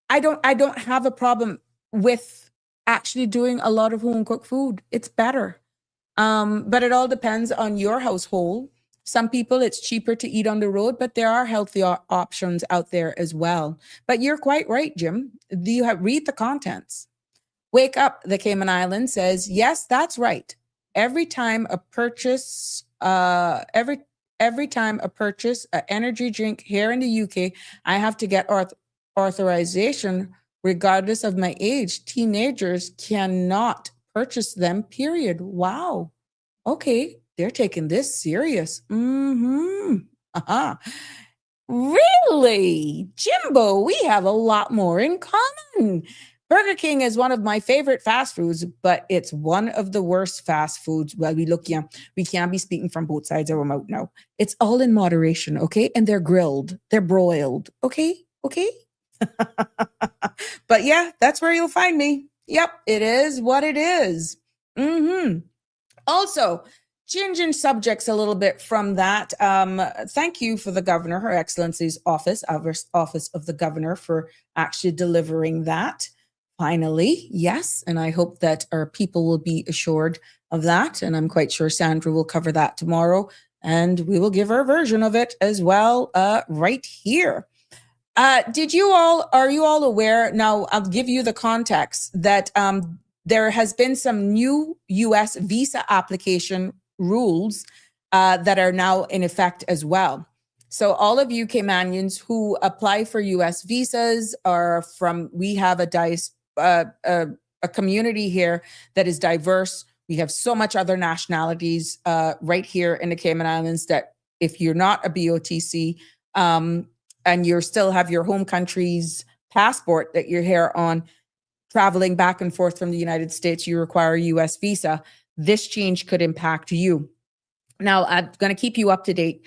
I don't have a problem with actually doing a lot of home cooked food. It's better. But it all depends on your household. Some people, it's cheaper to eat on the road, but there are healthy options out there as well. But you're quite right, Jim. Read the contents. Wake Up, the Cayman Islands says, yes, that's right. Every time a purchase, every time a purchase an energy drink here in the UK, I have to get authorization regardless of my age. Teenagers cannot purchase them, period. Wow. Okay, they're taking this serious. Uh-huh. Really? Jimbo, we have a lot more in common. Burger King is one of my favorite fast foods, but it's one of the worst fast foods. Well, we can't be speaking from both sides of our mouth now. It's all in moderation, okay? And they're grilled, they're broiled, okay? But yeah, that's where you'll find me. Yep, it is what it is. Also, changing subjects a little bit from that. Thank you for the governor, Her Excellency's office of the governor, for actually delivering that. Finally, yes. And I hope that our people will be assured of that. And I'm quite sure Sandra will cover that tomorrow. And we will give her version of it as well right here. Are you all aware? Now, I'll give you the context that there has been some new U.S. visa application rules that are now in effect as well. So all of you Caymanians who apply for U.S. visas we have a community here that is diverse. We have so much other nationalities right here in the Cayman Islands that if you're not a BOTC and you still have your home country's passport that you're here on, traveling back and forth from the United States, you require a U.S. visa. This change could impact you. Now, I'm going to keep you up to date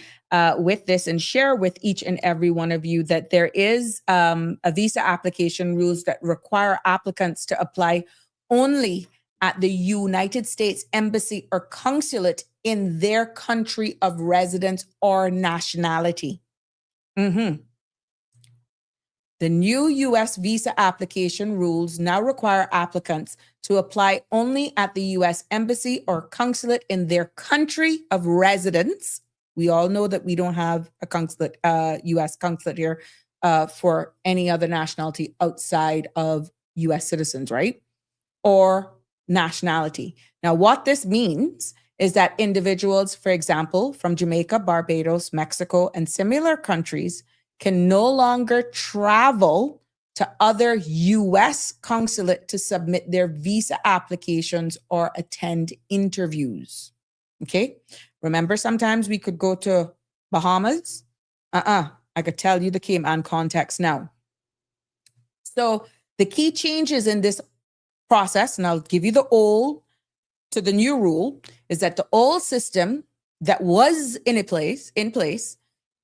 with this and share with each and every one of you that there is a visa application rules that require applicants to apply only at the United States Embassy or consulate in their country of residence or nationality. The new U.S. visa application rules now require applicants to apply only at the U.S. Embassy or consulate in their country of residence. We all know that we don't have a consulate, U.S. consulate here for any other nationality outside of U.S. citizens, right? Or nationality. Now, what this means is that individuals, for example, from Jamaica, Barbados, Mexico, and similar countries can no longer travel to other U.S. consulate to submit their visa applications or attend interviews. Okay? Remember, sometimes we could go to Bahamas. I could tell you the Cayman context now. So the key changes in this process, and I'll give you the old to the new rule, is that the old system that was in place,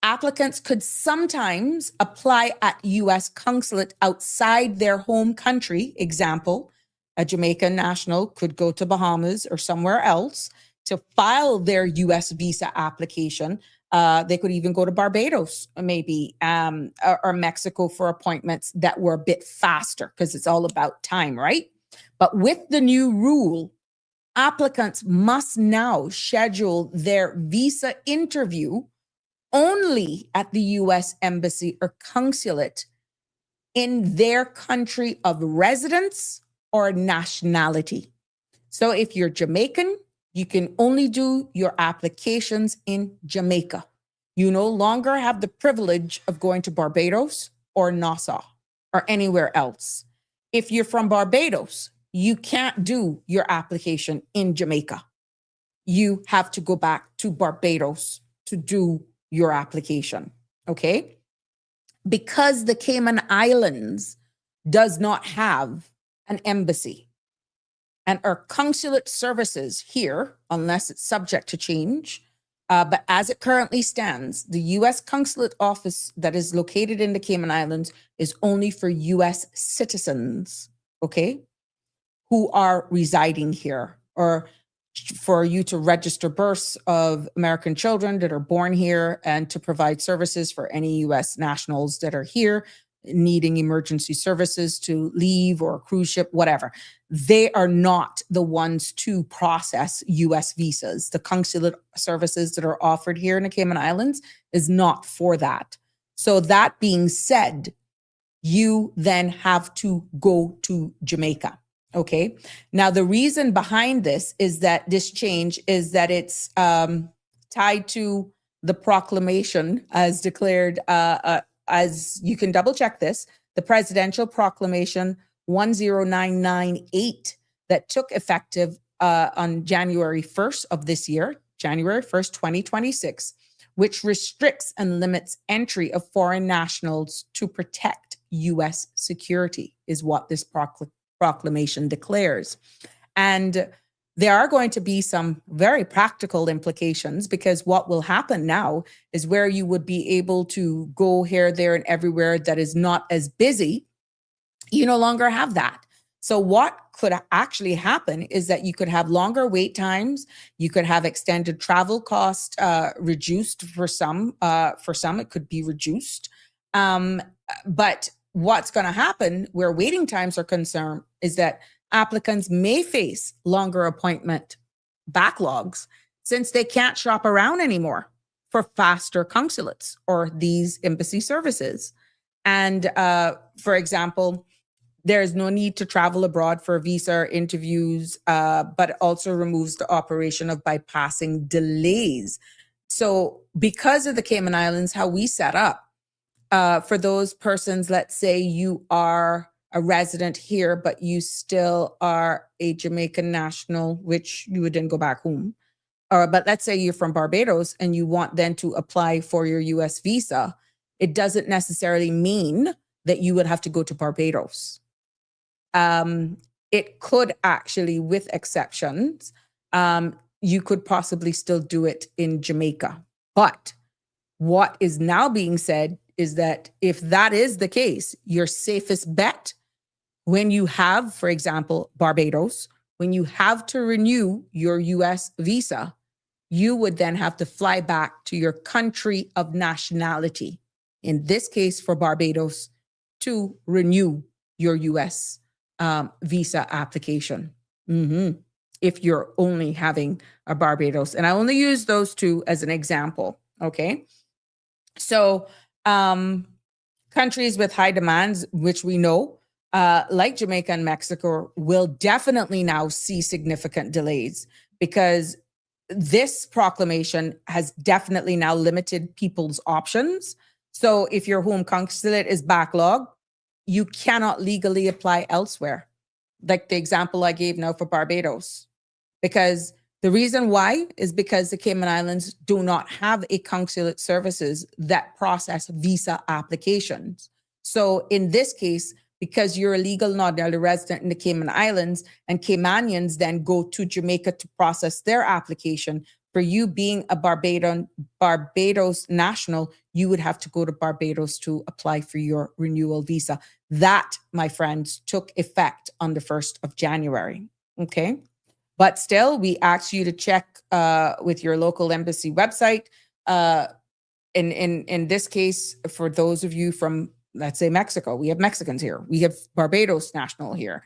applicants could sometimes apply at U.S. consulate outside their home country. Example, a Jamaican national could go to Bahamas or somewhere else to file their U.S. visa application. They could even go to Barbados, maybe, or Mexico for appointments that were a bit faster because it's all about time, right? But with the new rule, applicants must now schedule their visa interview only at the U.S. Embassy or consulate in their country of residence or nationality. So if you're Jamaican, you can only do your applications in Jamaica. You no longer have the privilege of going to Barbados or Nassau or anywhere else. If you're from Barbados, you can't do your application in Jamaica. You have to go back to Barbados to do your application, okay? Because the Cayman Islands does not have an embassy and our consulate services here, unless it's subject to change, But as it currently stands, the U.S. consulate office that is located in the Cayman Islands is only for U.S. citizens, okay, who are residing here, or for you to register births of American children that are born here and to provide services for any U.S. nationals that are here needing emergency services to leave or a cruise ship, whatever. They are not the ones to process U.S. visas. The consulate services that are offered here in the Cayman Islands is not for that. So that being said, you then have to go to Jamaica. Okay. Now, the reason behind this is that this change is that it's tied to the proclamation as declared, as you can double check this, the presidential proclamation 10998 that took effective on January 1st of this year, January 1st, 2026, which restricts and limits entry of foreign nationals to protect U.S. security, is what this proclamation declares. And there are going to be some very practical implications, because what will happen now is where you would be able to go here, there, and everywhere that is not as busy, you no longer have that. So what could actually happen is that you could have longer wait times. You could have extended travel cost reduced for some. For some, it could be reduced. But what's going to happen where waiting times are concerned is that applicants may face longer appointment backlogs since they can't shop around anymore for faster consulates or these embassy services. And for example, there's no need to travel abroad for visa interviews, but it also removes the operation of bypassing delays. So because of the Cayman Islands, how we set up, for those persons, let's say you are a resident here, but you still are a Jamaican national, which you would then go back home. But let's say you're from Barbados and you want then to apply for your US visa. It doesn't necessarily mean that you would have to go to Barbados. It could actually, with exceptions, you could possibly still do it in Jamaica. But what is now being said is that if that is the case, your safest bet when you have, for example, Barbados, when you have to renew your US visa, you would then have to fly back to your country of nationality, in this case for Barbados, to renew your US visa application. If you're only having a Barbados. And I only use those two as an example, okay? So countries with high demands, which we know, like Jamaica and Mexico, will definitely now see significant delays, because this proclamation has definitely now limited people's options. So if your home consulate is backlogged, you cannot legally apply elsewhere, like the example I gave now for Barbados. Because the reason why is because the Cayman Islands do not have a consulate services that process visa applications. So in this case, because you're a legal non-elder resident in the Cayman Islands, and Caymanians then go to Jamaica to process their application, for you being a Barbados national, you would have to go to Barbados to apply for your renewal visa. That, my friends, took effect on the 1st of January. Okay. But still, we ask you to check with your local embassy website. In this case, for those of you from, let's say, Mexico, we have Mexicans here. We have Barbados national here.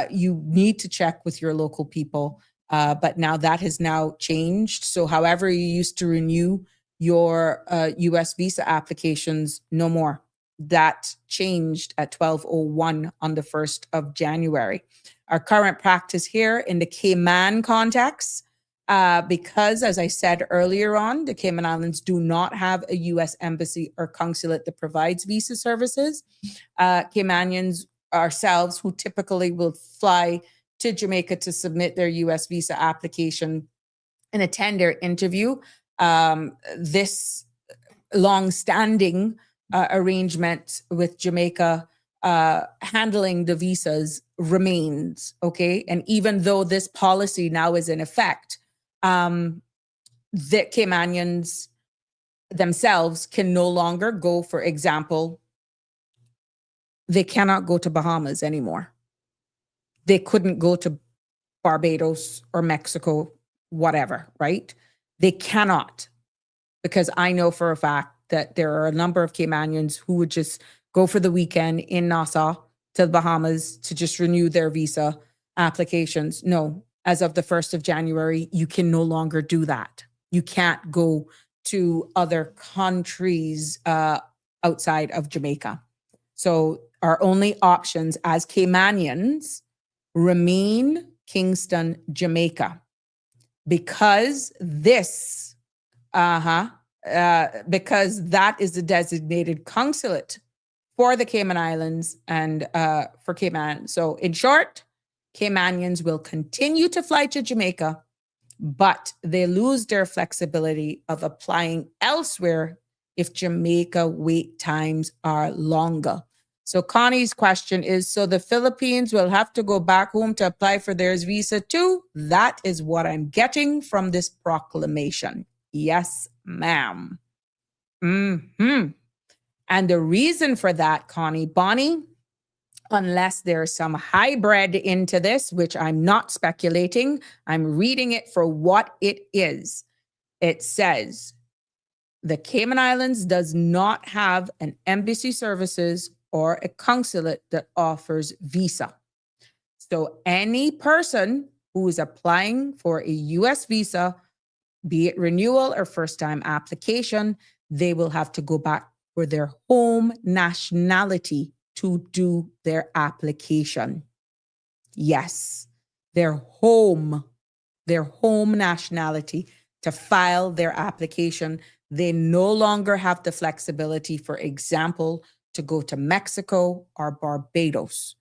You need to check with your local people. But now that has now changed. So however you used to renew your US visa applications, no more. That changed at 12:01 on the 1st of January. Our current practice here in the Cayman context, because as I said earlier on, the Cayman Islands do not have a US embassy or consulate that provides visa services. Caymanians ourselves, who typically will fly to Jamaica to submit their US visa application and attend their interview, this long-standing arrangement with Jamaica handling the visas remains, okay? And even though this policy now is in effect, the Caymanians themselves can no longer go, for example, they cannot go to Bahamas anymore. They couldn't go to Barbados or Mexico, whatever, right? They cannot, because I know for a fact that there are a number of Caymanians who would just go for the weekend in Nassau to the Bahamas to just renew their visa applications. No, as of the 1st of January, you can no longer do that. You can't go to other countries outside of Jamaica. So our only options as Caymanians remain Kingston, Jamaica, because this, because that is the designated consulate for the Cayman Islands and for Cayman. So in short, Caymanians will continue to fly to Jamaica, but they lose their flexibility of applying elsewhere if Jamaica wait times are longer. So Connie's question is, so the Philippines will have to go back home to apply for their visa too? That is what I'm getting from this proclamation. Yes, ma'am. And the reason for that, Connie, Bonnie, unless there's some hybrid into this, which I'm not speculating, I'm reading it for what it is. It says, the Cayman Islands does not have an embassy services or a consulate that offers visa. So any person who is applying for a U.S. visa, be it renewal or first-time application, they will have to go back for their home nationality to do their application. Yes, their home nationality to file their application. They no longer have the flexibility, for example, to go to Mexico or Barbados,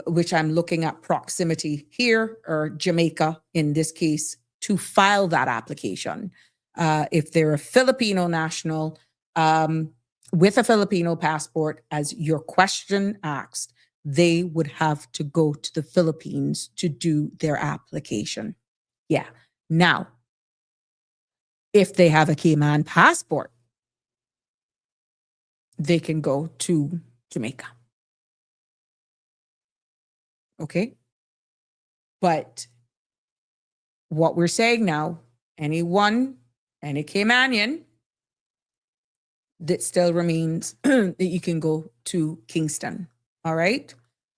which I'm looking at proximity here, or Jamaica in this case, to file that application. If they're a Filipino national with a Filipino passport, as your question asked, they would have to go to the Philippines to do their application. Yeah. Now, if they have a Cayman passport, they can go to Jamaica. Okay? But what we're saying now, any Caymanian that still remains that you can go to Kingston. All right?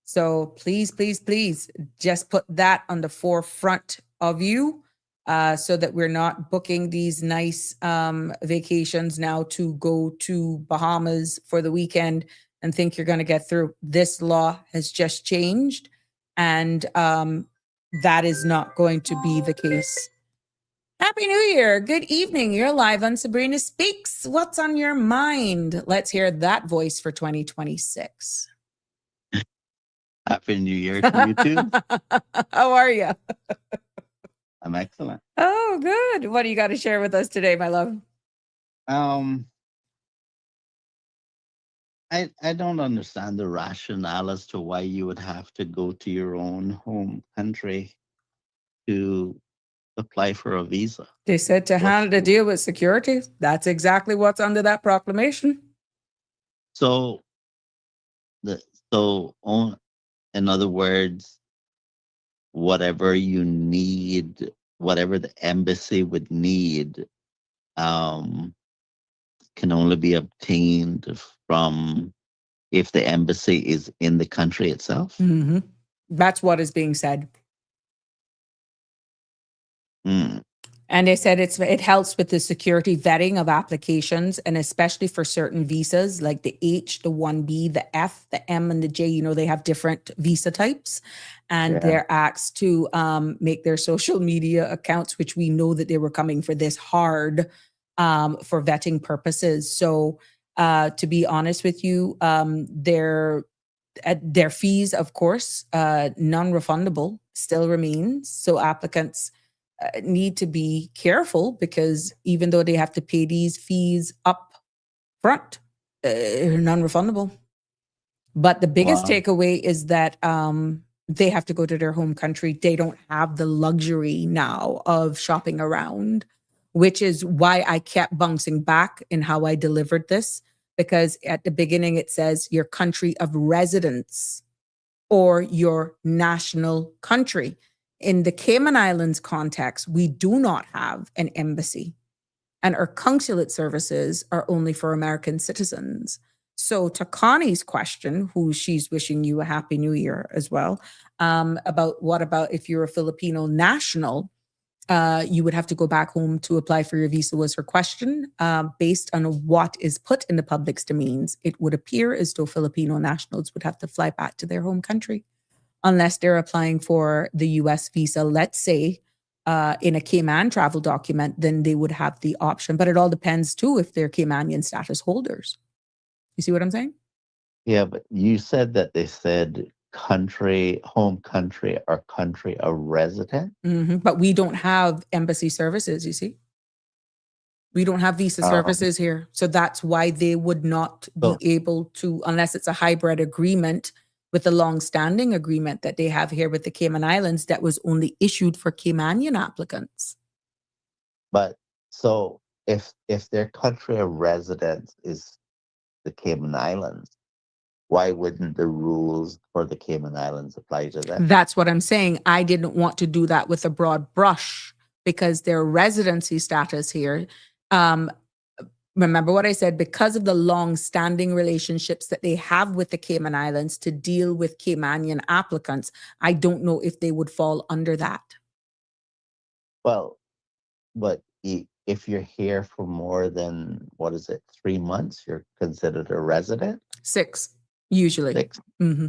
So please, please, please just put that on the forefront of you so that we're not booking these nice vacations now to go to Bahamas for the weekend and think you're going to get through. This law has just changed, and that is not going to be the case. Happy New Year. Good evening. You're live on Sabrina Speaks. What's on your mind? Let's hear that voice for 2026. Happy New Year to you too. How are you? I'm excellent. Oh, good. What do you got to share with us today, my love? I don't understand the rationale as to why you would have to go to your own home country to apply for a visa. They said to handle the deal with security. That's exactly what's under that proclamation. So, in other words, whatever you need, whatever the embassy would need, can only be obtained from if the embassy is in the country itself. Mm-hmm. That's what is being said. And they said it helps with the security vetting of applications, and especially for certain visas like the H, the 1B, the F, the M, and the J. You know, they have different visa types, and they're asked to make their social media accounts, which we know that they were coming for this hard for vetting purposes. So to be honest with you, their fees, of course, non-refundable still remains. So applicants need to be careful, because even though they have to pay these fees up front, non-refundable. But the biggest takeaway is that they have to go to their home country. They don't have the luxury now of shopping around which is why I kept bouncing back in how I delivered this, because at the beginning it says your country of residence or your national country. In the Cayman Islands context, we do not have an embassy, and our consulate services are only for American citizens. So to Connie's question, who she's wishing you a happy new year as well, about what about if you're a Filipino national, you would have to go back home to apply for your visa, was her question. Based on what is put in the public's domains, it would appear as though Filipino nationals would have to fly back to their home country unless they're applying for the US visa, let's say, in a Cayman travel document, then they would have the option. But it all depends too if they're Caymanian status holders. You see what I'm saying? Yeah, but you said that they said country, home country, or country of resident. But we don't have embassy services, you see? We don't have visa services here. So that's why they would not be able to, unless it's a hybrid agreement with the long-standing agreement that they have here with the Cayman Islands that was only issued for Caymanian applicants. But so if their country of residence is the Cayman Islands, why wouldn't the rules for the Cayman Islands apply to them? That's what I'm saying. I didn't want to do that with a broad brush because their residency status here, remember what I said, because of the long-standing relationships that they have with the Cayman Islands to deal with Caymanian applicants, I don't know if they would fall under that. Well, but if you're here for more than, 3 months, you're considered a resident? 6, usually. 6. Mm-hmm.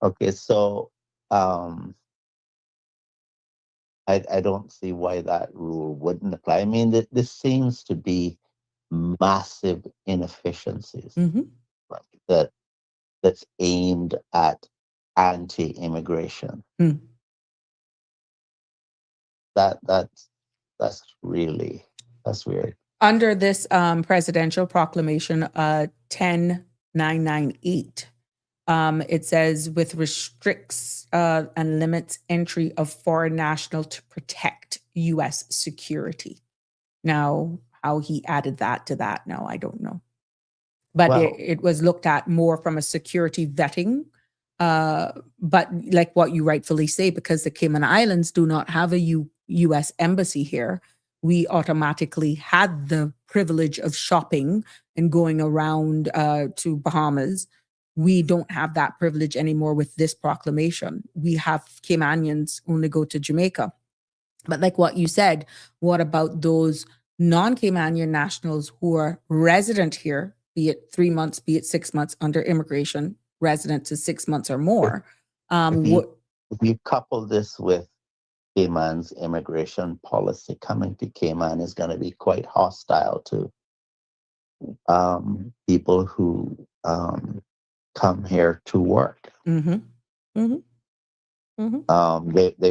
Okay, so I don't see why that rule wouldn't apply. I mean, this seems to be massive inefficiencies that's aimed at anti-immigration. That's weird. Under this presidential proclamation 10998, it says with restricts and limits entry of foreign national to protect U.S. security. Now, how he added that to that, no, I don't know. But it was looked at more from a security vetting. But like what you rightfully say, because the Cayman Islands do not have a U.S. embassy here, we automatically had the privilege of shopping and going around to Bahamas. We don't have that privilege anymore with this proclamation. We have Caymanians only go to Jamaica. But like what you said, what about those non-Caymanian nationals who are resident here, be it 3 months, be it 6 months under immigration, resident to 6 months or more? If you couple this with Cayman's immigration policy, coming to Cayman is going to be quite hostile to people who come here to work. They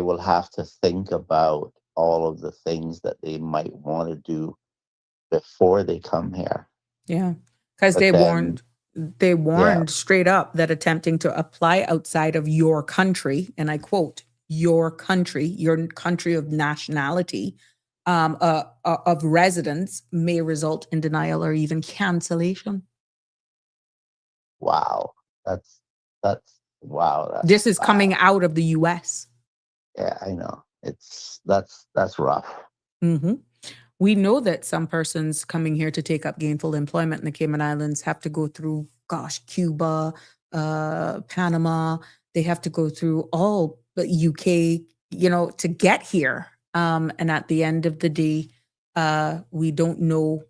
will have to think about all of the things that they might want to do before they come here. Yeah, because they warned straight up that attempting to apply outside of your country, and I quote, your country of nationality, of residence, may result in denial or even cancellation. Wow, that's wow. This is coming out of the U.S. Yeah, I know. That's rough. We know that some persons coming here to take up gainful employment in the Cayman Islands have to go through, Cuba, Panama. They have to go through all the UK, to get here. And at the end of the day, we don't know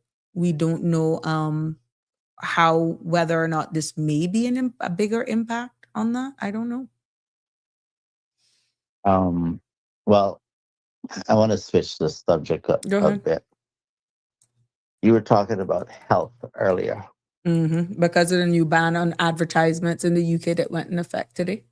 how, whether or not this may be a bigger impact on that. I don't know. Well, I want to switch the subject up Go a ahead. bit. You were talking about health earlier. Because of the new ban on advertisements in the UK that went in effect today.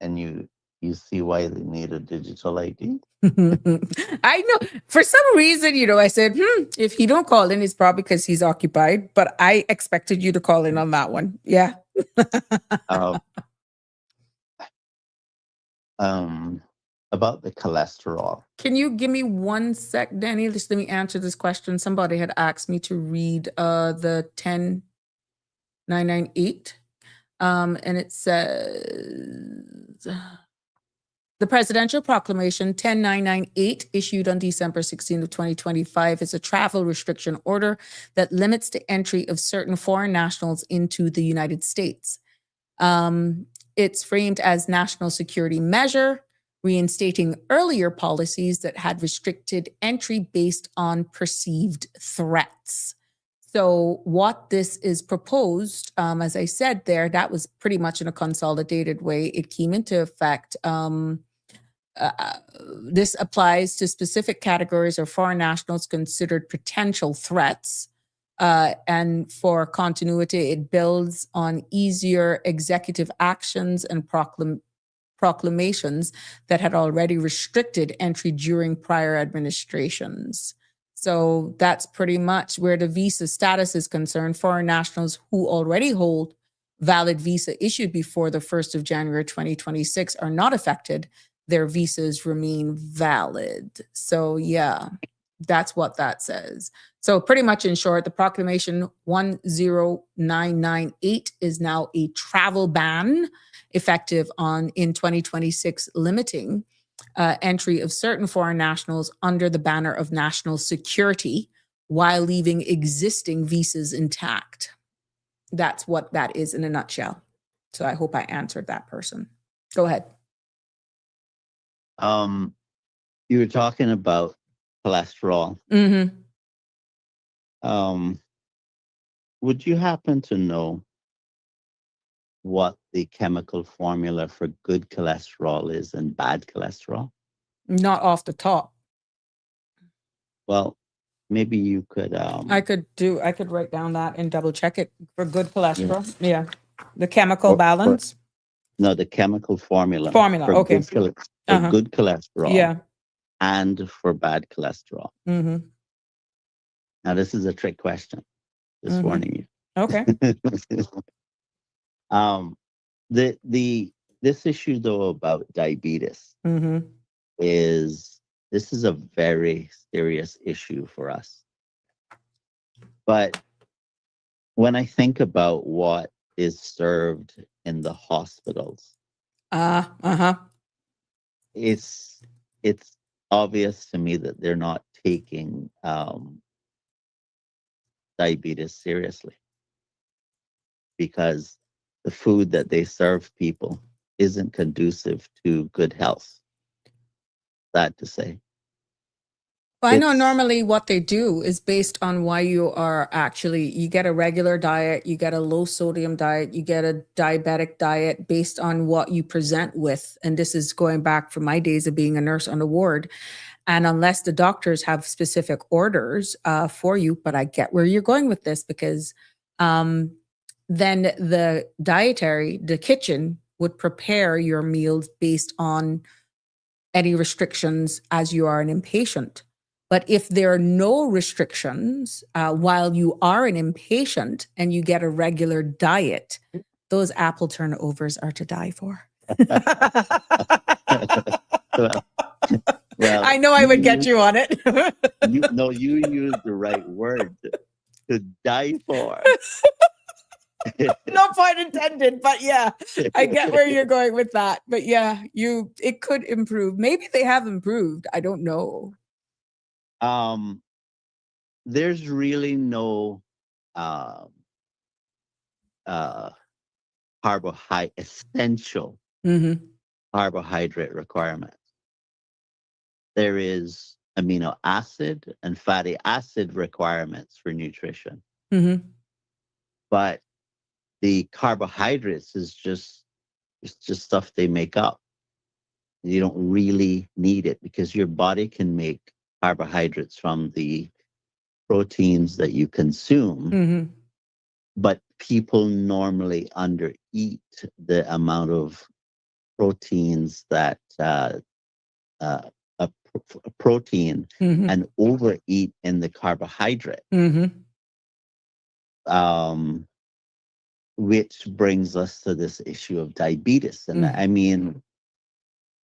And you see why they need a digital ID? I know. For some reason, I said, if he don't call in, it's probably because he's occupied. But I expected you to call in on that one. Yeah. about the cholesterol. Can you give me 1 sec, Danny? Just let me answer this question. Somebody had asked me to read the 10998. And it says the presidential proclamation 10998 issued on December 16 of 2025 is a travel restriction order that limits the entry of certain foreign nationals into the United States. It's framed as national security measure, reinstating earlier policies that had restricted entry based on perceived threats. So what this is proposed, as I said there, that was pretty much in a consolidated way. It came into effect. This applies to specific categories of foreign nationals considered potential threats. And for continuity, it builds on easier executive actions and proclamations that had already restricted entry during prior administrations. So that's pretty much where the visa status is concerned. Foreign nationals who already hold valid visa issued before the 1st of January 2026 are not affected. Their visas remain valid. So yeah, that's what that says. So pretty much in short, the proclamation 10998 is now a travel ban effective in 2026, limiting entry of certain foreign nationals under the banner of national security while leaving existing visas intact. That's what that is in a nutshell. So I hope I answered that person. Go ahead. You were talking about cholesterol. Mm-hmm. Would you happen to know what the chemical formula for good cholesterol is and bad cholesterol? Not off the top. Well, maybe you could. I could write down that and double check it for good cholesterol. Yeah. The chemical balance. No, the chemical formula. Okay. For good cholesterol. Yeah. And for bad cholesterol. Mm-hmm. Now, this is a trick question. Just warning you. Okay. This issue though about diabetes Mm-hmm. is a very serious issue for us. But when I think about what is served in the hospitals, it's obvious to me that they're not taking diabetes seriously, because the food that they serve people isn't conducive to good health. Sad to say. Well, I know normally what they do is based on why you get a regular diet, you get a low sodium diet, you get a diabetic diet based on what you present with. And this is going back from my days of being a nurse on the ward. And unless the doctors have specific orders for you, but I get where you're going with this, because then the kitchen would prepare your meals based on any restrictions as you are an inpatient. But if there are no restrictions while you are an inpatient and you get a regular diet, those apple turnovers are to die for. Well, I know I would get you on it. You used the right word, to die for. No pun intended, but yeah, I get where you're going with that. But yeah, it could improve. Maybe they have improved. I don't know. There's really no essential carbohydrate requirements. There is amino acid and fatty acid requirements for nutrition. But the carbohydrates is just stuff they make up. You don't really need it, because your body can make carbohydrates from the proteins that you consume. But people normally undereat the amount of proteins that a protein and overeat in the carbohydrate. Which brings us to this issue of diabetes. And I mean,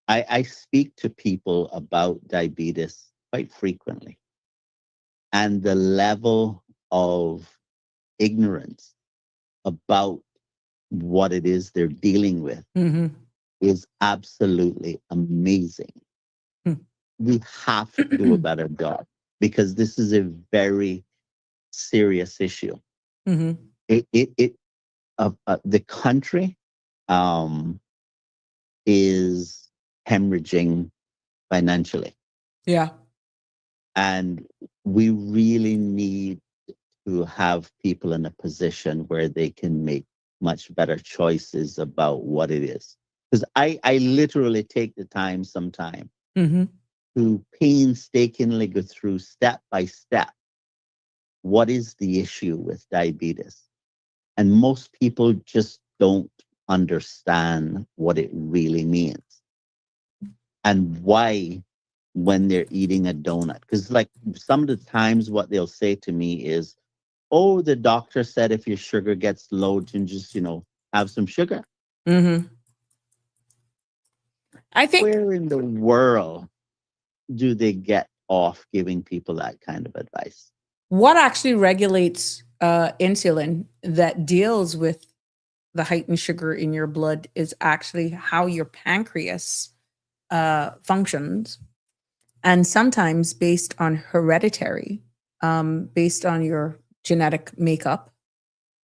I speak to people about diabetes quite frequently, and the level of ignorance about what it is they're dealing with is absolutely amazing. We have to do a better job because this is a very serious issue. The country is hemorrhaging financially. Yeah. And we really need to have people in a position where they can make much better choices about what it is. Because I literally take the time sometime to painstakingly go through step by step what is the issue with diabetes. And most people just don't understand what it really means and why when they're eating a donut. Because like some of the times what they'll say to me is, oh, the doctor said if your sugar gets low, then just, have some sugar. I think Where in the world do they get off giving people that kind of advice? what actually regulates insulin that deals with the heightened sugar in your blood is actually how your pancreas functions. And sometimes based on hereditary, based on your genetic makeup,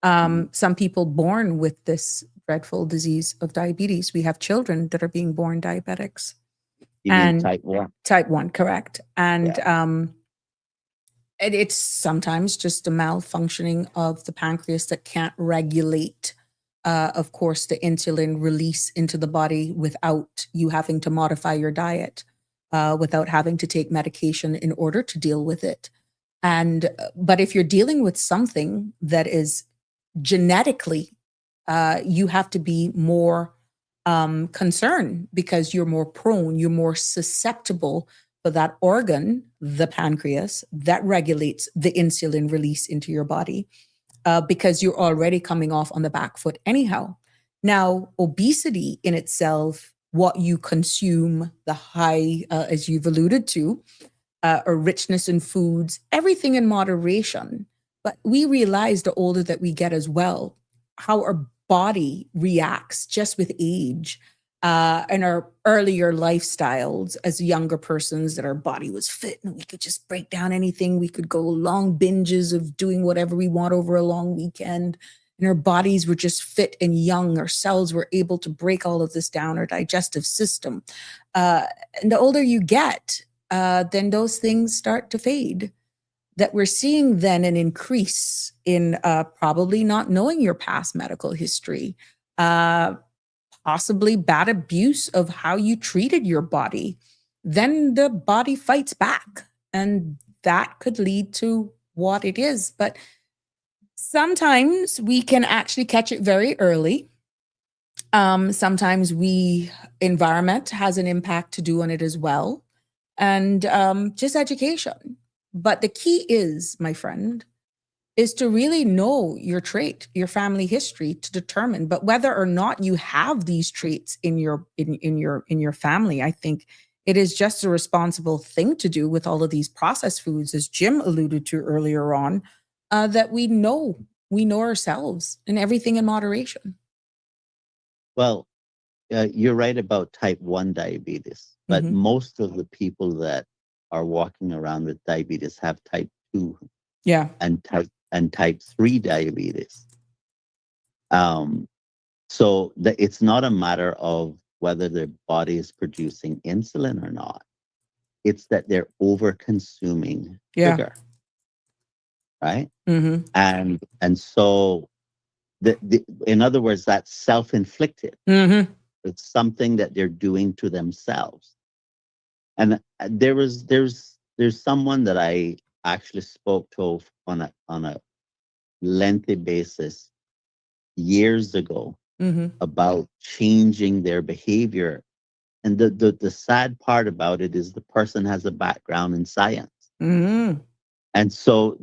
some people born with this dreadful disease of diabetes. We have children that are being born diabetics. You mean type 1? Type 1, correct. And it's sometimes just a malfunctioning of the pancreas that can't regulate, of course, the insulin release into the body without you having to modify your diet, without having to take medication in order to deal with it. But if you're dealing with something that is genetically, you have to be more concerned because you're more prone, you're more susceptible for that organ, the pancreas, that regulates the insulin release into your body, because you're already coming off on the back foot anyhow. Now, obesity in itself, what you consume, the high, as you've alluded to, or richness in foods, everything in moderation. But we realize the older that we get as well, how our body reacts just with age, and our earlier lifestyles as younger persons, that our body was fit and we could just break down anything. We could go long binges of doing whatever we want over a long weekend. And our bodies were just fit and young. Our cells were able to break all of this down, our digestive system. And the older you get, then those things start to fade. That we're seeing then an increase in probably not knowing your past medical history, possibly bad abuse of how you treated your body. Then the body fights back, and that could lead to what it is. But sometimes we can actually catch it very early. Sometimes environment has an impact to do on it as well. And just education. But the key is, my friend, is to really know your trait, your family history, to determine. But whether or not you have these traits in your family, I think it is just a responsible thing to do with all of these processed foods, as Jim alluded to earlier on, that we know ourselves, and everything in moderation. Well, you're right about type 1 diabetes, but most of the people that are walking around with diabetes have type 2 and type 3 diabetes. So it's not a matter of whether their body is producing insulin or not. It's that they're over consuming sugar. Right? And so in other words, that's self-inflicted. It's something that they're doing to themselves. And there's someone that I actually spoke to on a lengthy basis years ago about changing their behavior. And the sad part about it is the person has a background in science. And so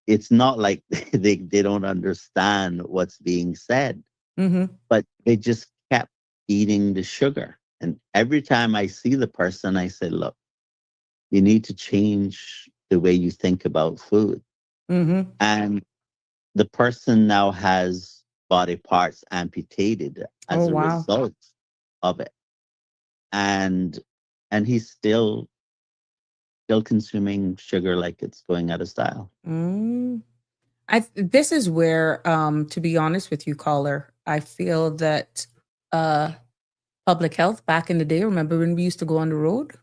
it's not like they don't understand what's being said, but they just kept eating the sugar. And every time I see the person, I say, look, you need to change the way you think about food. Mm-hmm. And the person now has body parts amputated as Oh, a wow. result of it. And he's still consuming sugar like it's going out of style. This is where, to be honest with you, caller, I feel that public health back in the day, remember when we used to go on the road?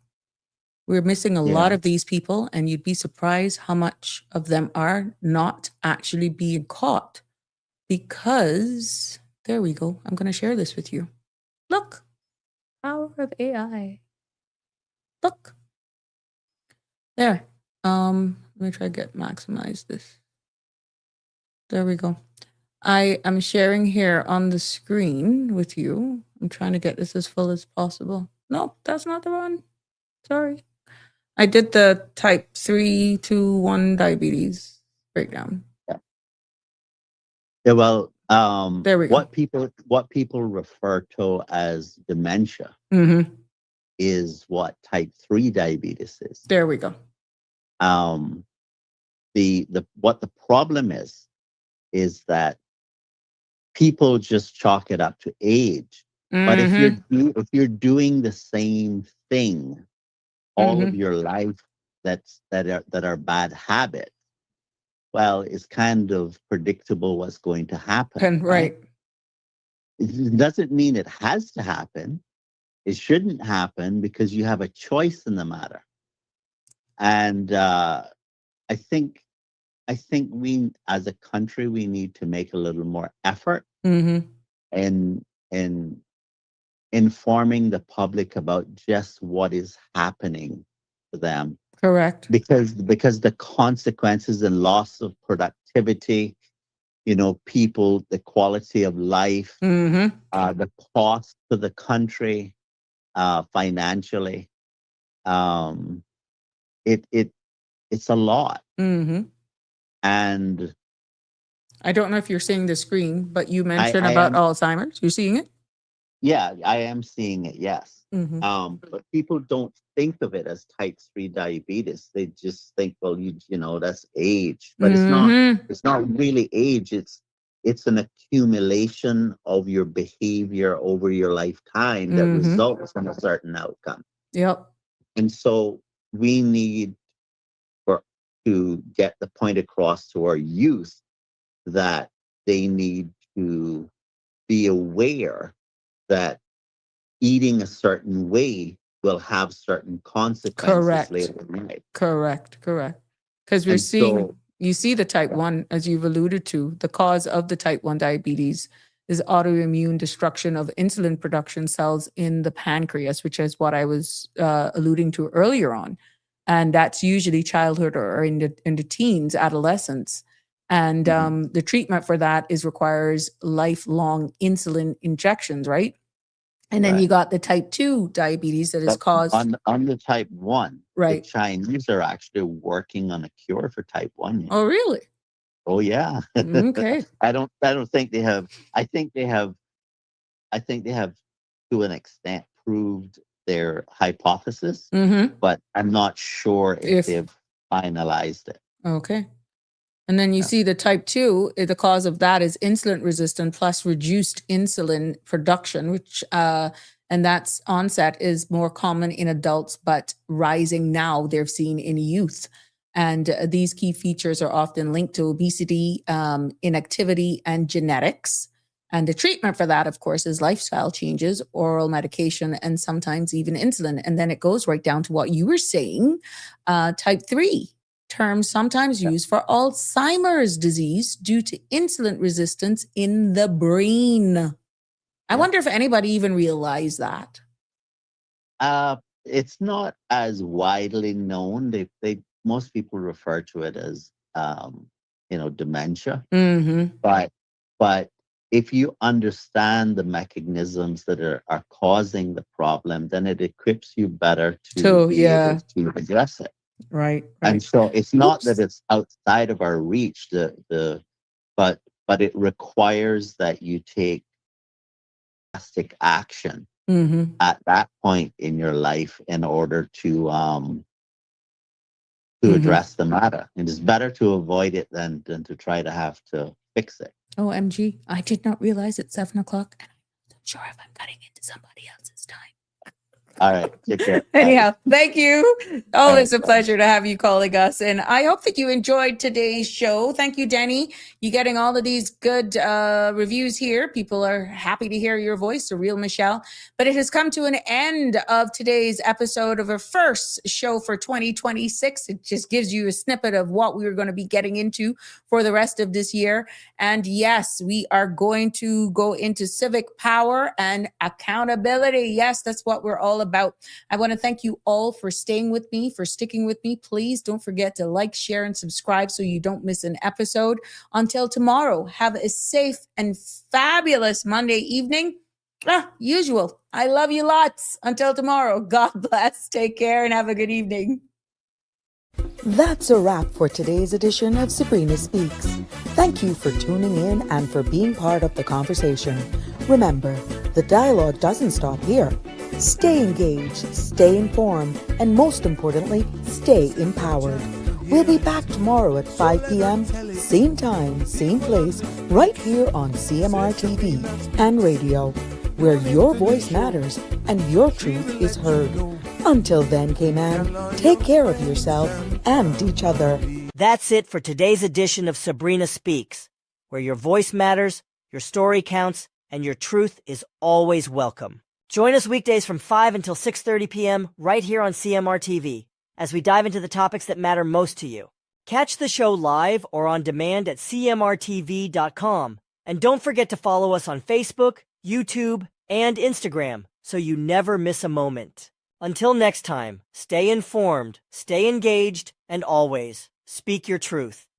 We're missing a lot Yeah. of these people, and you'd be surprised how much of them are not actually being caught because, there we go. I'm going to share this with you. Look, power of AI. Look. There. Let me try to maximize this. There we go. I am sharing here on the screen with you. I'm trying to get this as full as possible. No, that's not the one. Sorry. I did the type 3 to 1 diabetes breakdown. Yeah, well, there we go. What people refer to as dementia is what type 3 diabetes is. There we go. What the problem is that people just chalk it up to age. But if you're doing the same thing all of your life that are bad habits, well, it's kind of predictable what's going to happen. Right. It doesn't mean it has to happen. It shouldn't happen because you have a choice in the matter. And I think we, as a country, we need to make a little more effort in informing the public about just what is happening to them. Correct. Because the consequences and loss of productivity, people, the quality of life, the cost to the country, financially, it's a lot. And I don't know if you're seeing the screen, but you mentioned about Alzheimer's. You're seeing it? Yeah, I am seeing it. Yes. But people don't think of it as type 3 diabetes. They just think, well, that's age, but it's not. It's not really age. It's an accumulation of your behavior over your lifetime that results in a certain outcome. Yep. And so we need to get the point across to our youth that they need to be aware that eating a certain way will have certain consequences later in life. Correct. Because we're seeing, you see the type 1, as you've alluded to, the cause of the type 1 diabetes is autoimmune destruction of insulin production cells in the pancreas, which is what I was alluding to earlier on. And that's usually childhood or in the teens, adolescence. And the treatment for that requires lifelong insulin injections, right? And then you got the type 2 diabetes that is caused on the type 1. Right. The Chinese are actually working on a cure for type 1. Oh, really? Oh, yeah. Okay. I don't think they have. I think they have to an extent proved their hypothesis, but I'm not sure if they've finalized it. Okay. And then you see the type 2, the cause of that is insulin resistant plus reduced insulin production, which, and that's onset is more common in adults, but rising now they're seen in youth. And these key features are often linked to obesity, inactivity, and genetics. And the treatment for that, of course, is lifestyle changes, oral medication, and sometimes even insulin. And then it goes right down to what you were saying, type 3. Term sometimes used for Alzheimer's disease due to insulin resistance in the brain. I wonder if anybody even realized that. It's not as widely known. They most people refer to it as dementia. But if you understand the mechanisms that are causing the problem, then it equips you better to be able to address it. Right. And so it's not that it's outside of our reach, but it requires that you take drastic action at that point in your life in order to address the matter. It is better to avoid it than to try to have to fix it. OMG, I did not realize it's 7:00. And I'm not sure if I'm cutting into somebody else's time. All right. Take care. Anyhow, thank you. Always All a right, pleasure to have you calling us. And I hope that you enjoyed today's show. Thank you, Denny. You getting all of these good reviews here. People are happy to hear your voice, the real Michelle. But it has come to an end of today's episode of our first show for 2026. It just gives you a snippet of what we are going to be getting into for the rest of this year. And yes, we are going to go into civic power and accountability. Yes, that's what we're all about. I want to thank you all for staying with me, for sticking with me. Please don't forget to like, share, and subscribe so you don't miss an episode. Until tomorrow, have a safe and fabulous Monday evening. Usual. I love you lots. Until tomorrow, God bless. Take care and have a good evening. That's a wrap for today's edition of Sabrina Speaks. Thank you for tuning in and for being part of the conversation. Remember, the dialogue doesn't stop here. Stay engaged, stay informed, and most importantly, stay empowered. We'll be back tomorrow at 5 p.m., same time, same place, right here on CMR TV and radio, where your voice matters and your truth is heard. Until then, Cayman, take care of yourself and each other. That's it for today's edition of Sabrina Speaks, where your voice matters, your story counts, and your truth is always welcome. Join us weekdays from 5 until 6:30 p.m. right here on CMR TV as we dive into the topics that matter most to you. Catch the show live or on demand at cmrtv.com. And don't forget to follow us on Facebook, YouTube, and Instagram so you never miss a moment. Until next time, stay informed, stay engaged, and always speak your truth.